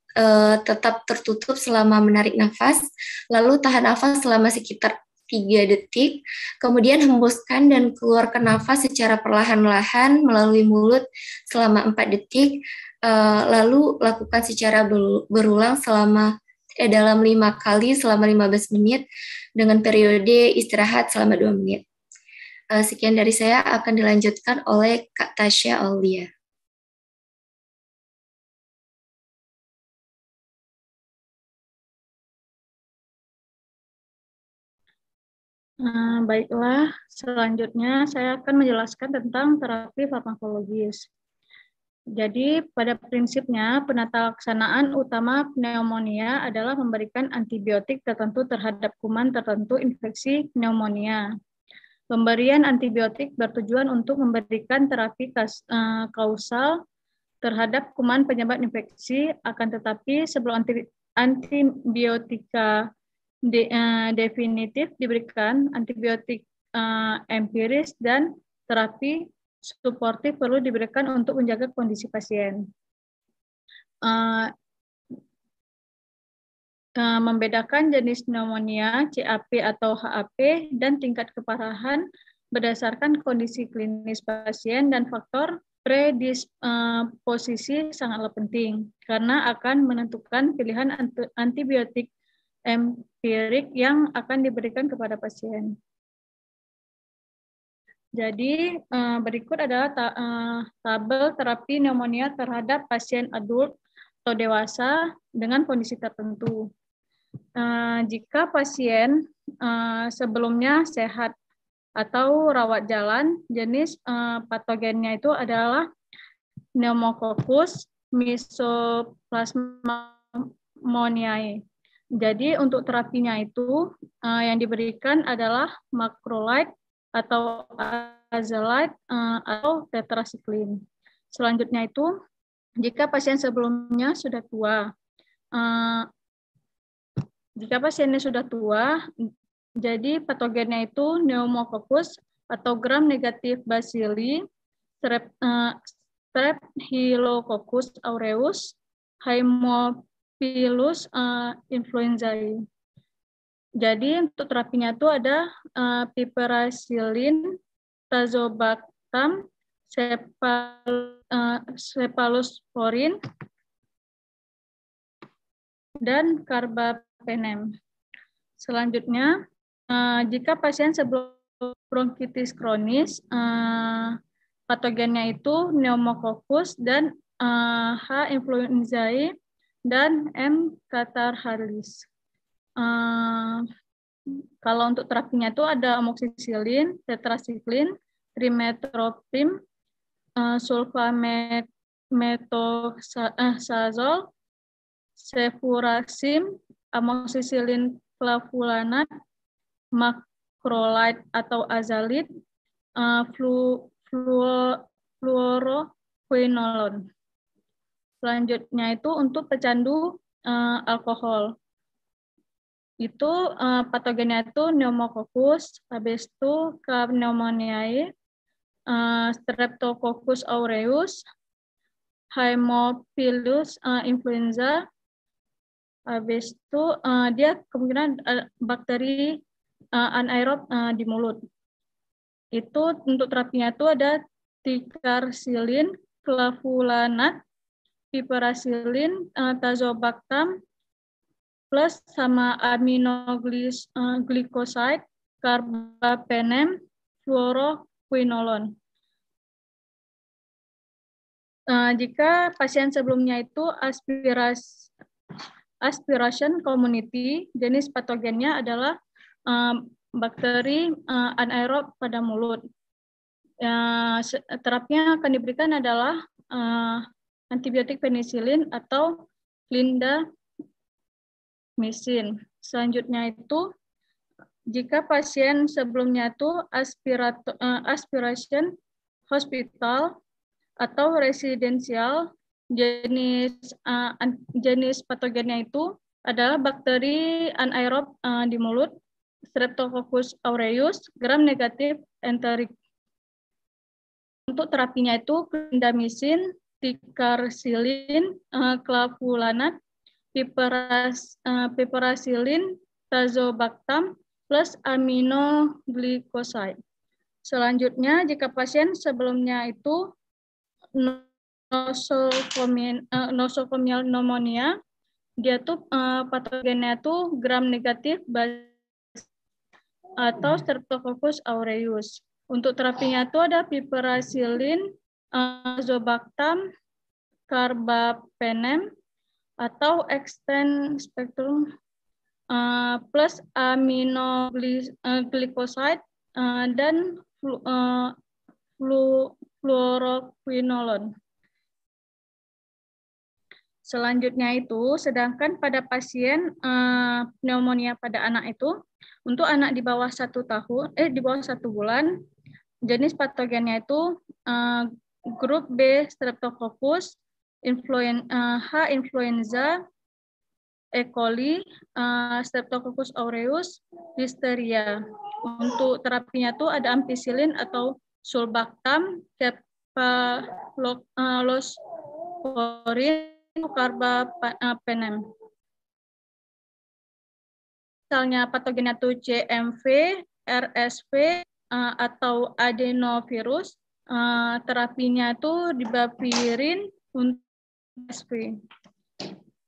tetap tertutup selama menarik nafas, lalu tahan nafas selama sekitar 3 detik, kemudian hembuskan dan keluarkan nafas secara perlahan-lahan melalui mulut selama 4 detik, lalu lakukan secara berulang dalam 5 kali selama 15 menit dengan periode istirahat selama 2 menit. Sekian dari saya, akan dilanjutkan oleh Kak Tasya Aulia. Baiklah, selanjutnya saya akan menjelaskan tentang terapi farmakologis. Jadi pada prinsipnya penata laksanaan utama pneumonia adalah memberikan antibiotik tertentu terhadap kuman tertentu infeksi pneumonia. Pemberian antibiotik bertujuan untuk memberikan terapi kausal terhadap kuman penyebab infeksi, akan tetapi sebelum antibiotika definitif diberikan, antibiotik empiris dan terapi suportif perlu diberikan untuk menjaga kondisi pasien. Membedakan jenis pneumonia, CAP atau HAP, dan tingkat keparahan berdasarkan kondisi klinis pasien dan faktor predisposisi sangatlah penting, karena akan menentukan pilihan antibiotik empirik yang akan diberikan kepada pasien. Jadi berikut adalah tabel terapi pneumonia terhadap pasien adult atau dewasa dengan kondisi tertentu. Jika pasien sebelumnya sehat atau rawat jalan, jenis patogennya itu adalah Pneumococcus mycoplasmoniae. Jadi untuk terapinya itu yang diberikan adalah macrolide atau azalide atau tetracycline. Selanjutnya itu, jika pasien sebelumnya sudah tua, jadi patogennya itu Pneumococcus atau gram negatif bacilli, Streptococcus aureus, Haemophilus influenzae. Jadi untuk terapinya itu ada piperacillin, tazobactam, cephalosporin, dan carbapenem. Selanjutnya, jika pasien sebelum bronkitis kronis, patogennya itu Pneumococcus dan H. influenzae dan M. catarrhalis. Kalau untuk terapinya itu ada amoxicillin, tetracycline, trimethoprim, sulfamethoxazole, cefuracim, amoxicillin clavulanat, macrolide atau azalide, fluoroquinolone. Selanjutnya itu untuk pecandu alkohol. Itu patogennya itu Pneumococcus, habis itu Pneumoniae, Streptococcus aureus, Haemophilus influenza, habis itu dia kemungkinan bakteri anaerob di mulut. Itu untuk terapinya itu ada ticarcillin, clavulanat, piperacillin, tazobactam, plus sama aminoglycoside, carbapenem, fluoroquinolone. Jika pasien sebelumnya itu aspiration community, jenis patogennya adalah bakteri anaerob pada mulut. Terapinya akan diberikan adalah antibiotik penisilin atau clindamycin. Selanjutnya itu, jika pasien sebelumnya itu aspiration hospital atau residensial, jenis patogennya itu adalah bakteri anaerob di mulut, Streptococcus aureus, gram negatif enterik. Untuk terapinya itu clindamycin, ticarcillin, clavulanat, piperacillin, tazobactam, plus aminoglycoside. Selanjutnya, jika pasien sebelumnya itu nosocomial pneumonia, dia tuh patogennya tuh gram negatif atau Streptococcus aureus. Untuk terapinya itu ada piperacillin, tazobactam, carbapenem, atau extend spectrum plus aminoglycoside dan fluoroquinolone. Selanjutnya itu, sedangkan pada pasien pneumonia pada anak itu, untuk anak di bawah 1 tahun, di bawah 1 bulan, jenis patogennya itu grup B Streptococcus, H influenza, E. coli, Streptococcus aureus, Listeria. Untuk terapinya itu ada ampicillin atau sulbactam, cefalosporin, carbapenem. Misalnya patogennya itu CMV, RSV, atau adenovirus, terapinya itu dibapirin untuk RSV.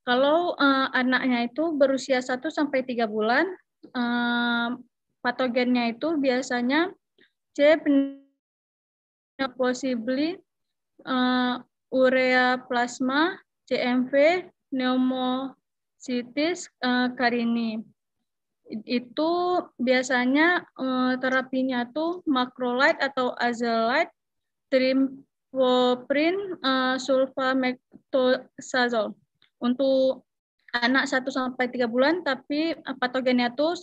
Kalau anaknya itu berusia 1-3 bulan, patogennya itu biasanya C. possibly urea plasma, CMV, pneumocystis carini. Itu biasanya terapinya tuh macrolide atau azolide, trimipoprin, sulfamethoxazole. Untuk anak 1-3 bulan, tapi patogennya tuh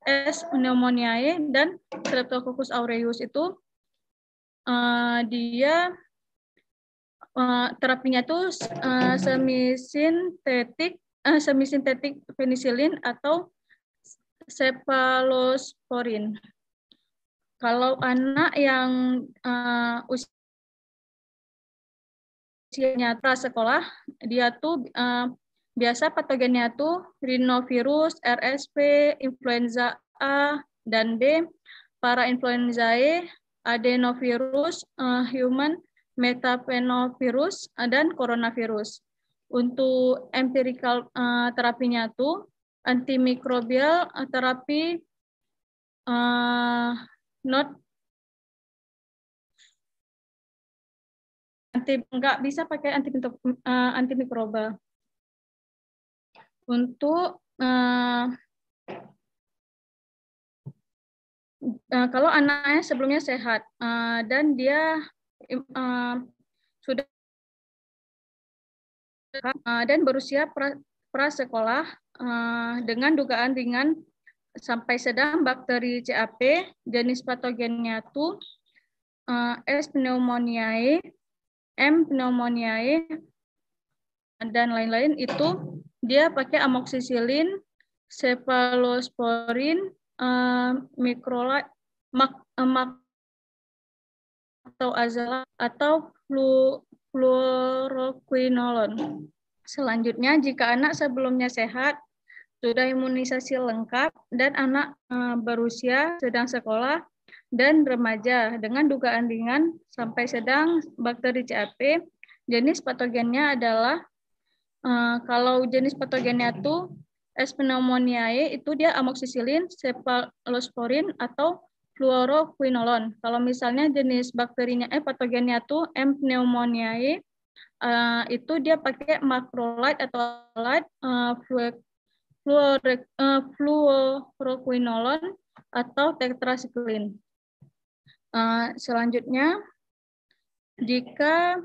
S. pneumoniae dan Streptococcus aureus itu dia terapinya tuh semisintetik penicillin atau cephalosporin. Kalau anak yang usianya prasekolah, dia tuh biasa patogennya tuh rhinovirus, RSV, influenza A dan B, parainfluenzae, adenovirus, human metapneumovirus, dan coronavirus. Untuk empirical terapinya tuh antimikrobial terapi nggak bisa pakai antimikroba. Untuk kalau anaknya sebelumnya sehat dan dia sudah dan berusia prasekolah dengan dugaan ringan sampai sedang bakteri CAP, jenis patogennya itu S. pneumoniae, M. pneumoniae, dan lain-lain, itu dia pakai amoxicillin, cephalosporin, macrolide, atau azolide, atau fluoroquinolone. Selanjutnya, jika anak sebelumnya sehat, sudah imunisasi lengkap, dan anak berusia sedang sekolah dan remaja dengan dugaan ringan sampai sedang bakteri CAP, jenis patogennya adalah kalau jenis patogennya itu S. pneumoniae, itu dia amoxicillin, cephalosporin, atau fluoroquinolone. Kalau misalnya jenis bakterinya patogennya itu M. pneumoniae, itu dia pakai macrolide atau fluoroquinolone atau tetracycline. Selanjutnya, jika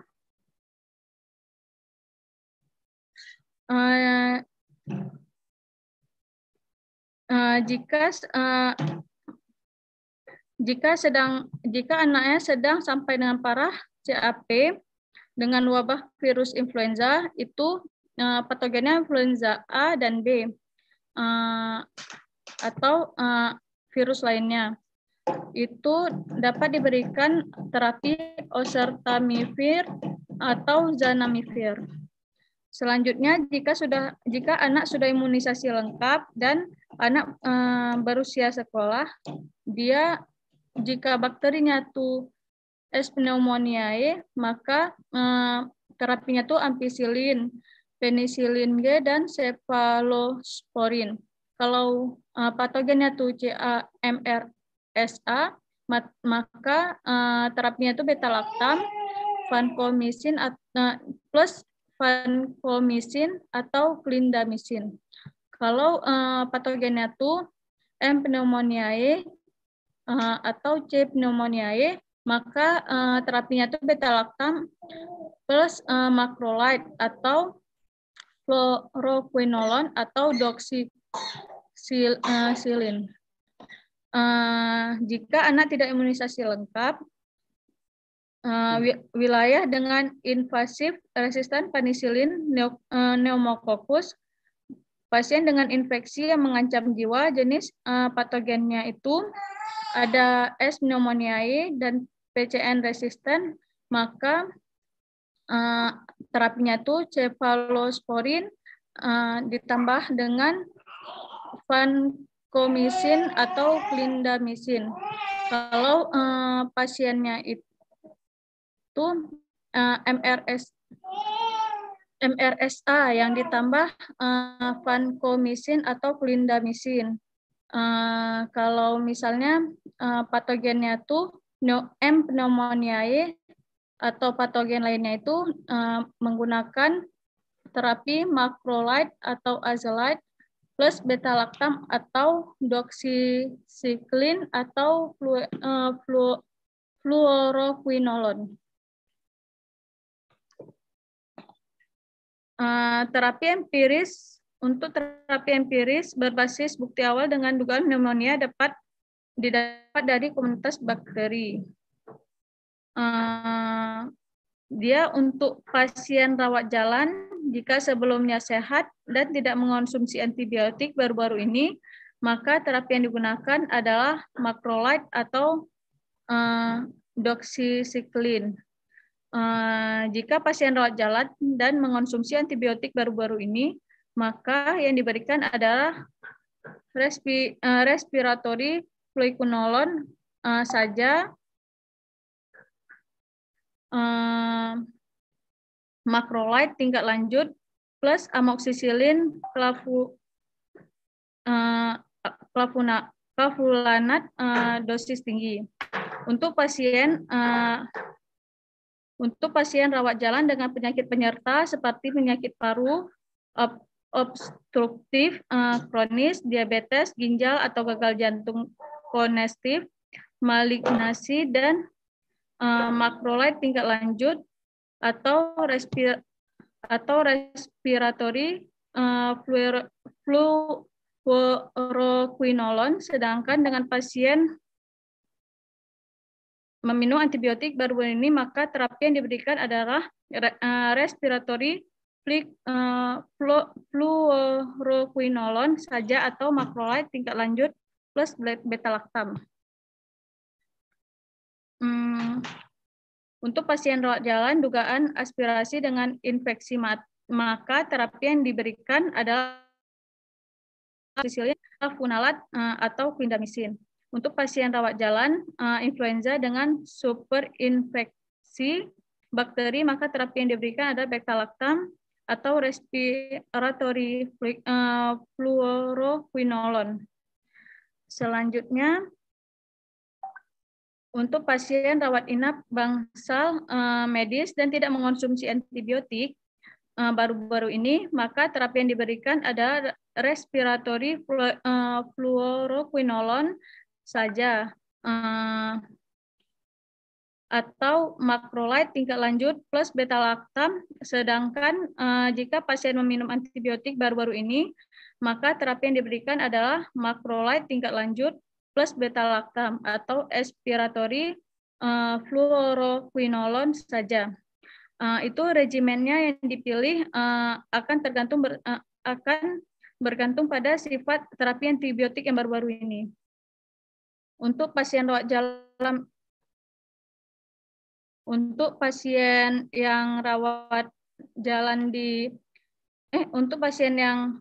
jika anaknya sedang sampai dengan parah CAP dengan wabah virus influenza, itu patogennya influenza A dan B atau virus lainnya. Itu dapat diberikan terapi oseltamivir atau zanamivir. Selanjutnya, jika anak sudah imunisasi lengkap dan anak berusia sekolah, dia jika bakterinya itu S. pneumoniae, maka terapinya itu ampicillin, penicillin G, dan cephalosporin. Kalau patogennya itu CA-MRSA, maka terapinya itu beta-lactam, vancomycin plus vancomycin atau clindamycin. Kalau patogennya itu M. pneumoniae atau C. pneumoniae, maka terapinya itu beta-lactam plus macrolide atau fluoroquinolone atau doxycycline. Jika anak tidak imunisasi lengkap, wilayah dengan invasif resisten penisilin pneumococcus, pasien dengan infeksi yang mengancam jiwa, jenis patogennya itu ada S. pneumoniae dan PCN resisten, maka terapinya itu cefalosporin ditambah dengan vancomycin atau clindamycin. Kalau pasiennya itu MRSA yang ditambah vancomycin atau clindamycin. Kalau misalnya patogennya itu M. pneumoniae atau patogen lainnya itu menggunakan terapi macrolide atau azolide plus beta-lactam atau doxycycline atau fluoroquinolone. Terapi empiris, untuk terapi empiris berbasis bukti awal dengan dugaan pneumonia dapat didapat dari komunitas bakteri. Dia untuk pasien rawat jalan jika sebelumnya sehat dan tidak mengonsumsi antibiotik baru-baru ini, maka terapi yang digunakan adalah macrolide atau doxycycline. Jika pasien rawat jalan dan mengonsumsi antibiotik baru-baru ini, maka yang diberikan adalah respiratory fluoroquinolone saja, macrolide tingkat lanjut plus amoxicillin clavulanat dosis tinggi. Untuk pasien rawat jalan dengan penyakit penyerta seperti penyakit paru, obstruktif, kronis, diabetes, ginjal atau gagal jantung kongestif, malignasi, dan macrolide tingkat lanjut atau respiratory fluoroquinolone. Sedangkan dengan pasien meminum antibiotik baru ini, maka terapi yang diberikan adalah respiratory fluoroquinolone saja atau macrolide tingkat lanjut plus beta-lactam. Untuk pasien rawat jalan dugaan aspirasi dengan infeksi maka terapi yang diberikan adalah flunalat atau clindamycin. Untuk pasien rawat jalan influenza dengan superinfeksi bakteri, maka terapi yang diberikan adalah beta-lactam atau respiratory fluoroquinolone. Selanjutnya, untuk pasien rawat inap bangsal medis dan tidak mengonsumsi antibiotik baru-baru ini, maka terapi yang diberikan adalah respiratory fluoroquinolone saja atau macrolide tingkat lanjut plus beta-lactam. Sedangkan jika pasien meminum antibiotik baru-baru ini, maka terapi yang diberikan adalah macrolide tingkat lanjut plus beta-lactam atau respiratory fluoroquinolone saja. Itu regimennya yang dipilih akan bergantung pada sifat terapi antibiotik yang baru-baru ini. Untuk pasien rawat jalan, untuk pasien yang rawat jalan untuk pasien yang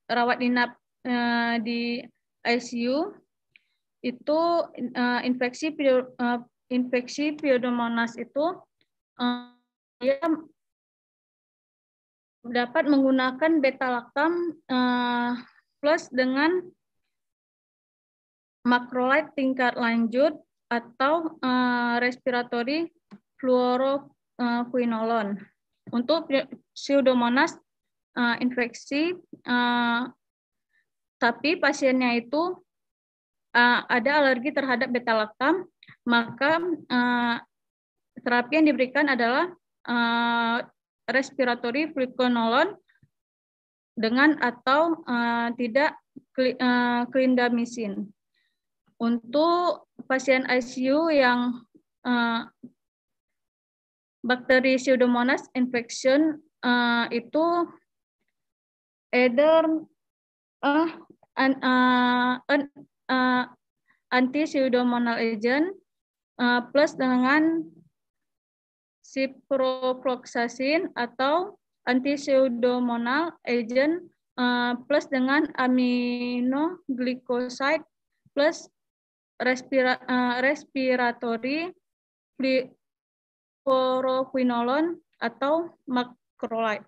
rawat inap di ICU, itu infeksi Pseudomonas itu dia dapat menggunakan beta-lactam plus dengan macrolide tingkat lanjut atau respiratory fluoroquinolone. Untuk Pseudomonas infeksi, tapi pasiennya itu ada alergi terhadap beta-lactam, maka terapi yang diberikan adalah respiratory fluoroquinolone dengan atau tidak clindamycin. Untuk pasien ICU yang bakteri Pseudomonas infection itu either anti-pseudomonal agent plus dengan ciprofloxacin atau anti-pseudomonal agent plus dengan aminoglycoside plus respiratory fluoroquinolone atau macrolide.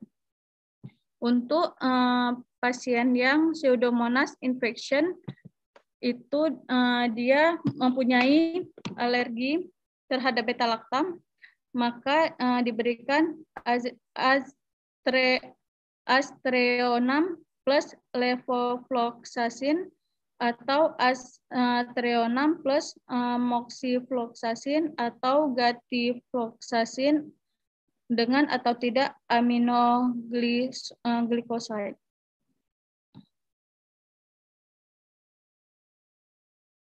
Untuk pasien yang Pseudomonas infection itu dia mempunyai alergi terhadap beta-lactam, maka diberikan aztreonam plus levofloxacin atau aztreonam plus moxifloxacin atau gatifloxacin dengan atau tidak aminoglycoside.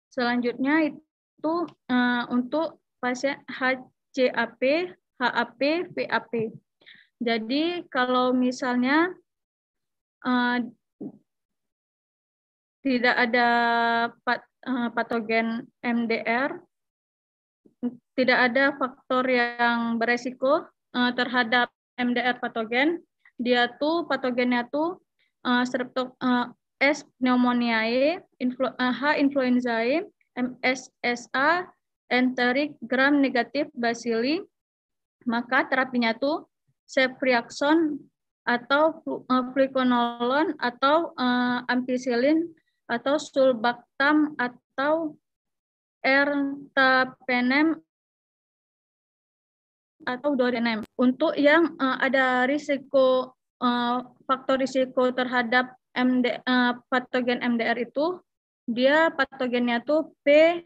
Selanjutnya itu untuk pasien HCAP, HAP, VAP. Jadi kalau misalnya tidak ada patogen MDR, tidak ada faktor yang beresiko terhadap MDR patogen, dia tuh patogennya tuh S. pneumoniae, H. influenzae, MSSA, enteric gram negatif bacilli, maka terapinya tuh ceftriaxone atau fluoroquinolone atau ampicillin atau sulbactam atau ertapenem atau dodenem. Untuk yang ada risiko faktor risiko terhadap patogen MDR itu, dia patogennya tuh P.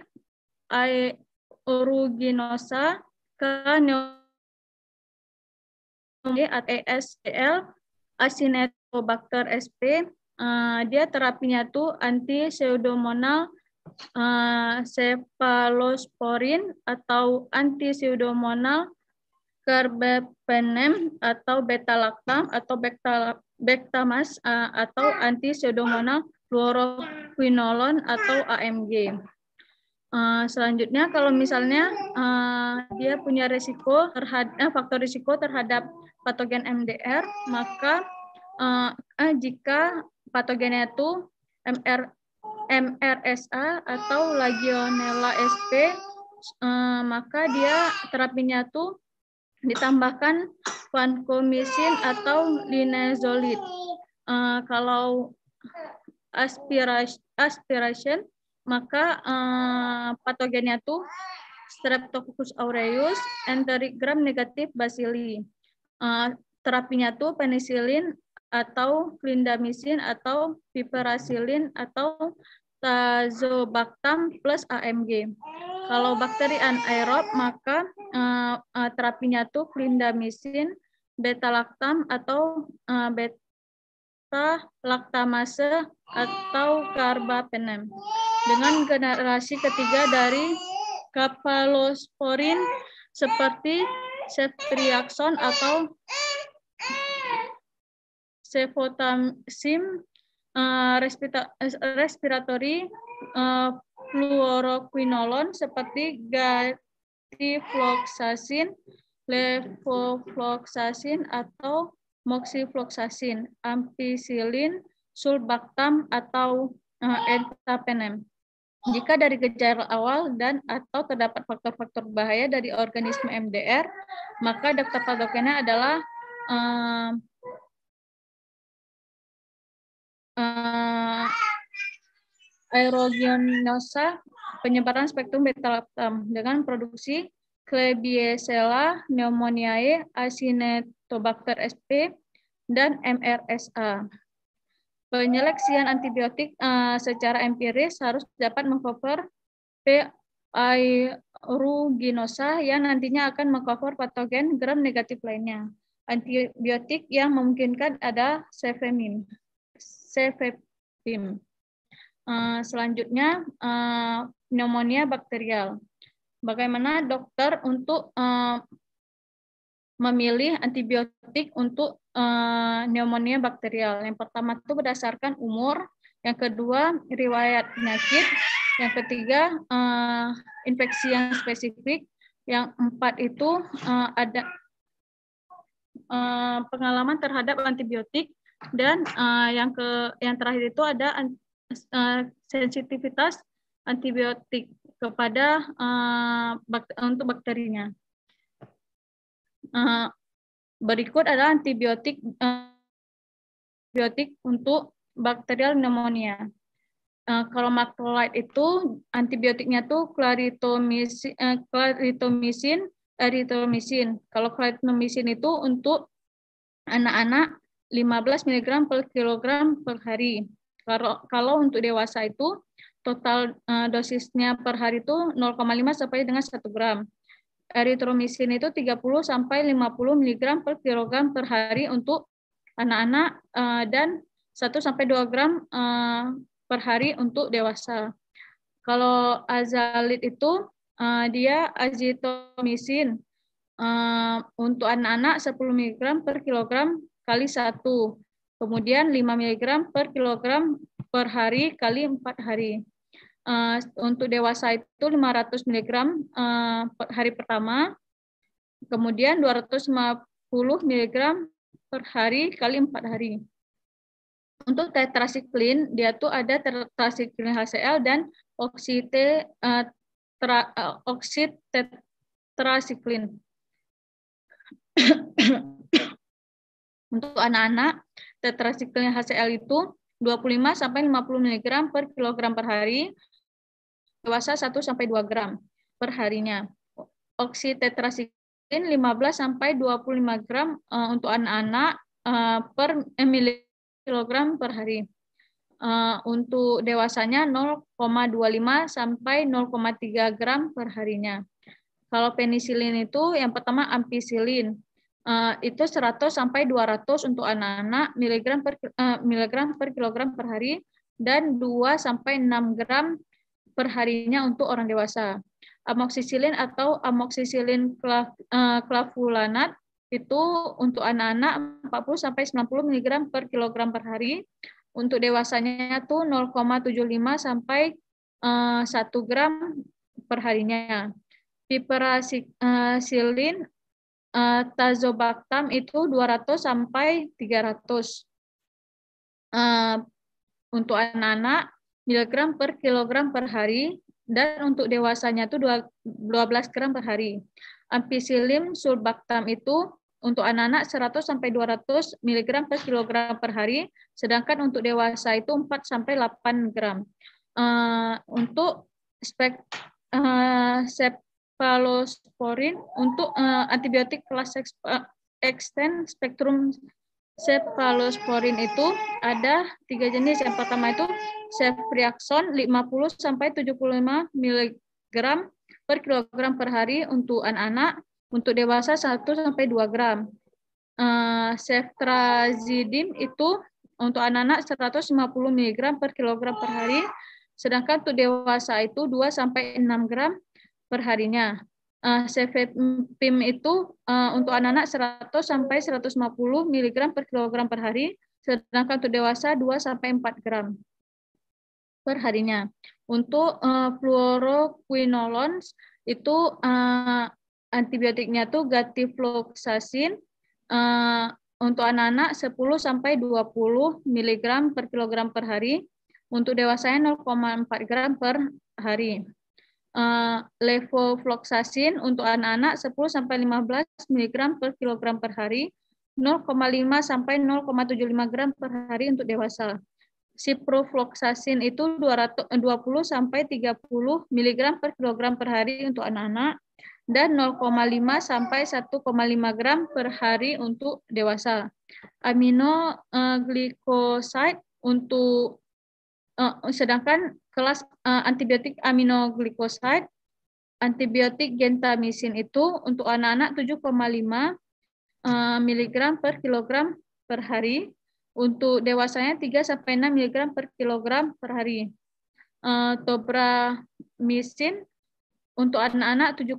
aeruginosa, K. ASCL, Acinetobacter sp. Dia terapinya tuh anti pseudomonal cephalosporin atau anti pseudomonal carbapenem atau beta-lactam atau bectamas atau anti pseudomonal fluoroquinolone atau AMG. Selanjutnya kalau misalnya dia punya risiko terhadap faktor risiko terhadap patogen MDR, maka jika patogennya itu MRSA atau Legionella sp, maka dia terapinya tuh ditambahkan vancomycin atau linezolid. Kalau aspiration, maka patogennya tuh Streptococcus aureus, enteric gram negatif bacilli. Terapinya tuh penicillin atau clindamycin atau piperacillin atau tazobactam plus AMG. Kalau bakteri anaerob, maka terapinya tuh clindamycin, beta-lactam atau beta-lactamase atau carbapenem. Dengan generasi ketiga dari cephalosporin seperti ceftriaxone atau cefotamivir, respiratory fluoroquinolone seperti gatifloxacin, levofloxacin atau moxifloxacin, ampicillin, sulbactam atau ertapenem. Jika dari gejala awal dan atau terdapat faktor-faktor bahaya dari organisme MDR, maka daftar patogennya adalah aeruginosa, penyebaran spektrum beta-lactam dengan produksi Klebsiella pneumoniae, Acinetobacter sp, dan MRSA. Penyeleksian antibiotik secara empiris harus dapat mengcover P. aeruginosa yang nantinya akan mengcover patogen gram negatif lainnya. Antibiotik yang memungkinkan ada cefepime. Selanjutnya, pneumonia bakterial. Bagaimana dokter untuk memilih antibiotik untuk pneumonia bakterial? Yang pertama itu berdasarkan umur, yang kedua riwayat penyakit, yang ketiga infeksi yang spesifik, yang empat itu ada pengalaman terhadap antibiotik, dan yang terakhir itu ada sensitivitas antibiotik kepada untuk bakterinya. Berikut adalah antibiotik untuk bakterial pneumonia. Kalau macrolide itu antibiotiknya tuh clarithromycin, erythromycin. Kalau clarithromycin itu untuk anak-anak 15 mg per kilogram per hari. Kalau untuk dewasa itu total dosisnya per hari itu 0,5 sampai dengan 1 gram. Erythromycin itu 30 sampai 50 mg per kilogram per hari untuk anak-anak dan 1 sampai 2 gram per hari untuk dewasa. Kalau azalid itu dia azithromycin untuk anak-anak 10 mg per kilogram kali 1. Kemudian 5 mg per kilogram per hari kali 4 hari. Untuk dewasa itu 500 mg per hari pertama, kemudian 250 mg per hari kali 4 hari. Untuk tetrasiklin, dia tuh ada tetrasiklin HCl dan oksitetrasiklin. Untuk anak-anak, tetrasiklin HCl itu 25 sampai 50 mg per kilogram per hari, dewasa 1 sampai 2 gram per harinya. Oksitetrasiklin 15 sampai 25 gram untuk anak-anak per kilogram per hari. Untuk dewasanya 0,25 sampai 0,3 gram per harinya. Kalau penisilin itu yang pertama ampicillin. Itu 100 sampai 200 untuk anak-anak miligram per kilogram per hari, dan 2 sampai 6 gram per harinya untuk orang dewasa. Amoxicillin atau amoxicillin clavulanat itu untuk anak-anak 40 sampai 90 mg per kilogram per hari. Untuk dewasanya itu 0,75 sampai 1 gram per harinya. Piperacillin tazobactam itu 200 sampai 300 untuk anak-anak miligram per kilogram per hari, dan untuk dewasanya itu 12 gram per hari. Ampicillin sulbactam itu untuk anak-anak 100 sampai 200 mg per kilogram per hari, sedangkan untuk dewasa itu 4 sampai 8 gram. Untuk cephalosporin untuk antibiotik kelas extend spektrum cephalosporin itu ada 3 jenis. Yang pertama itu ceftriaxone 50 sampai 75 mg per kilogram per hari untuk anak-anak, untuk dewasa 1 sampai 2 gram. Ceftriaxone itu untuk anak-anak 150 mg per kilogram per hari, sedangkan untuk dewasa itu 2 sampai 6 gram per harinya. Cefepime itu untuk anak-anak 100 sampai 150 mg per kilogram per hari, sedangkan untuk dewasa 2 sampai 4 gram per harinya. Untuk fluoroquinolones itu antibiotiknya tuh gatifloxacin untuk anak-anak 10 sampai 20 mg per kilogram per hari, untuk dewasanya 0,4 gram per hari. Levofloxacin untuk anak-anak 10 sampai 15 mg per kilogram per hari, 0,5 sampai 0,75 gram per hari untuk dewasa. Ciprofloxacin itu 20 sampai 30 mg per kilogram per hari untuk anak-anak, dan 0,5 sampai 1,5 gram per hari untuk dewasa. Aminoglycoside untuk sedangkan kelas antibiotik aminoglycoside antibiotik gentamisin itu untuk anak-anak 7,5 mg per kilogram per hari. Untuk dewasanya 3-6 mg per kilogram per hari. Tobramycin untuk anak-anak 7,5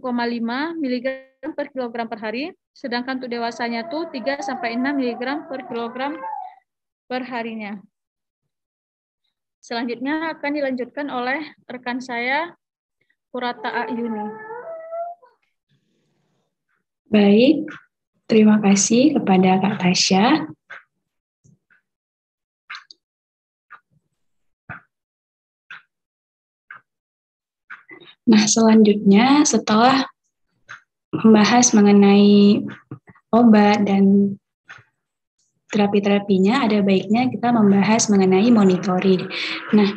mg per kilogram per hari. Sedangkan untuk dewasanya tuh 3-6 mg per kilogram per harinya. Selanjutnya akan dilanjutkan oleh rekan saya, Purata Ayuni. Baik, terima kasih kepada Kak Tasya. Nah, selanjutnya setelah membahas mengenai obat dan terapi-terapinya, ada baiknya kita membahas mengenai monitoring. Nah,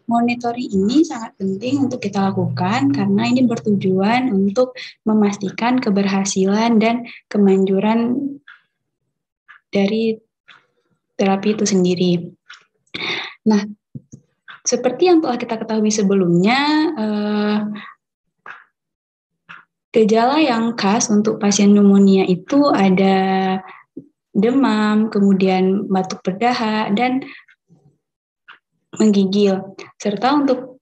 monitoring ini sangat penting untuk kita lakukan karena ini bertujuan untuk memastikan keberhasilan dan kemanjuran dari terapi itu sendiri. Nah, seperti yang telah kita ketahui sebelumnya, gejala yang khas untuk pasien pneumonia itu ada demam, kemudian batuk berdahak, dan menggigil. Serta untuk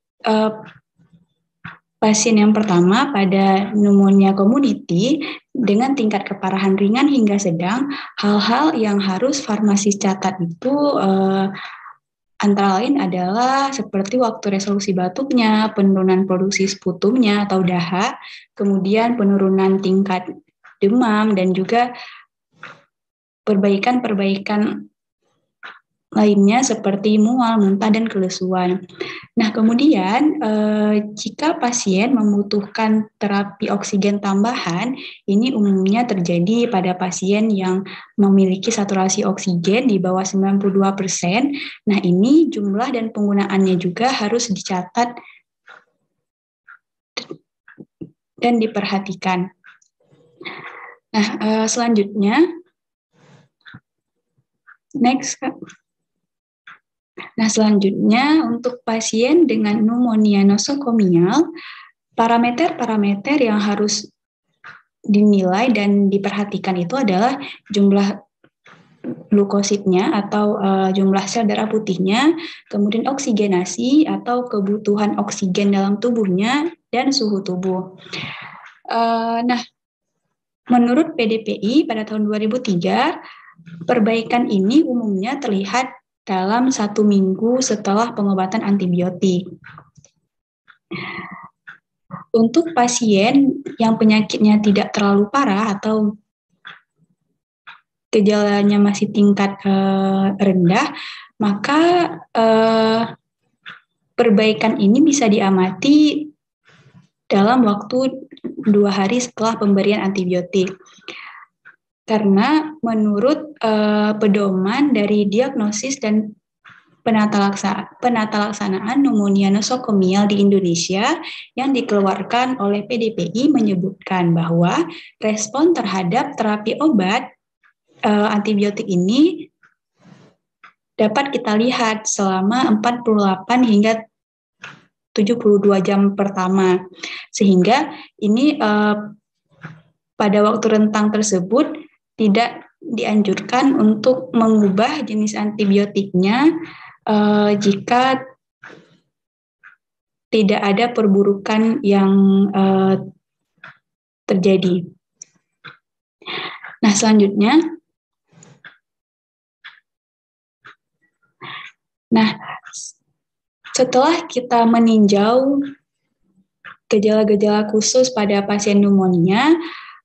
pasien yang pertama pada pneumonia community dengan tingkat keparahan ringan hingga sedang, hal-hal yang harus farmasis catat itu antara lain adalah seperti waktu resolusi batuknya, penurunan produksi sputumnya atau dahak, kemudian penurunan tingkat demam, dan juga perbaikan-perbaikan lainnya seperti mual, muntah, dan kelesuan. Nah, kemudian jika pasien membutuhkan terapi oksigen tambahan, ini umumnya terjadi pada pasien yang memiliki saturasi oksigen di bawah 92%. Nah, ini jumlah dan penggunaannya juga harus dicatat dan diperhatikan. Nah, selanjutnya, next, Kak. Nah, selanjutnya untuk pasien dengan pneumonia nosokomial, parameter-parameter yang harus dinilai dan diperhatikan itu adalah jumlah glukositnya atau jumlah sel darah putihnya, kemudian oksigenasi atau kebutuhan oksigen dalam tubuhnya, dan suhu tubuh. Nah, menurut PDPI pada tahun 2003, perbaikan ini umumnya terlihat dalam 1 minggu setelah pengobatan antibiotik. Untuk pasien yang penyakitnya tidak terlalu parah atau gejalanya masih tingkat rendah, maka perbaikan ini bisa diamati dalam waktu 2 hari setelah pemberian antibiotik. Karena menurut pedoman dari diagnosis dan penata laksanaan pneumonia nosokomial di Indonesia yang dikeluarkan oleh PDPI menyebutkan bahwa respon terhadap terapi obat antibiotik ini dapat kita lihat selama 48 hingga 72 jam pertama. Sehingga ini pada waktu rentang tersebut tidak dianjurkan untuk mengubah jenis antibiotiknya jika tidak ada perburukan yang terjadi. Nah, selanjutnya. Nah, setelah kita meninjau gejala-gejala khusus pada pasien pneumonia,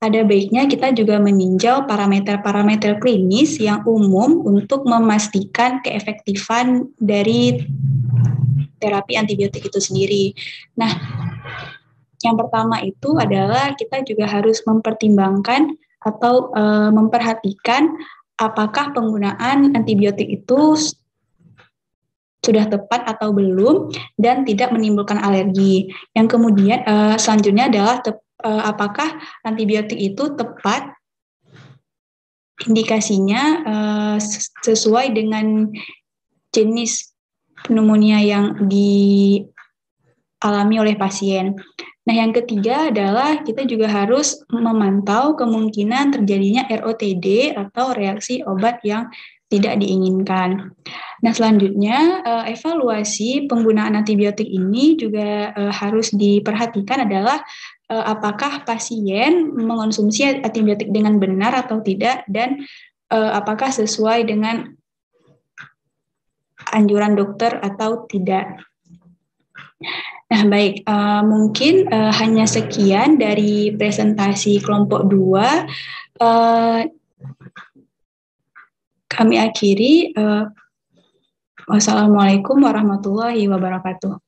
ada baiknya kita juga meninjau parameter-parameter klinis yang umum untuk memastikan keefektifan dari terapi antibiotik itu sendiri. Nah, yang pertama itu adalah kita juga harus mempertimbangkan atau memperhatikan apakah penggunaan antibiotik itu sudah tepat atau belum dan tidak menimbulkan alergi. Yang kemudian selanjutnya adalah apakah antibiotik itu tepat indikasinya sesuai dengan jenis pneumonia yang dialami oleh pasien. Nah, yang ketiga adalah kita juga harus memantau kemungkinan terjadinya ROTD atau reaksi obat yang tidak diinginkan. Nah, selanjutnya evaluasi penggunaan antibiotik ini juga harus diperhatikan adalah apakah pasien mengonsumsi antibiotik dengan benar atau tidak, dan apakah sesuai dengan anjuran dokter atau tidak. Nah, baik, mungkin hanya sekian dari presentasi kelompok 2. Kami akhiri. Wassalamualaikum warahmatullahi wabarakatuh.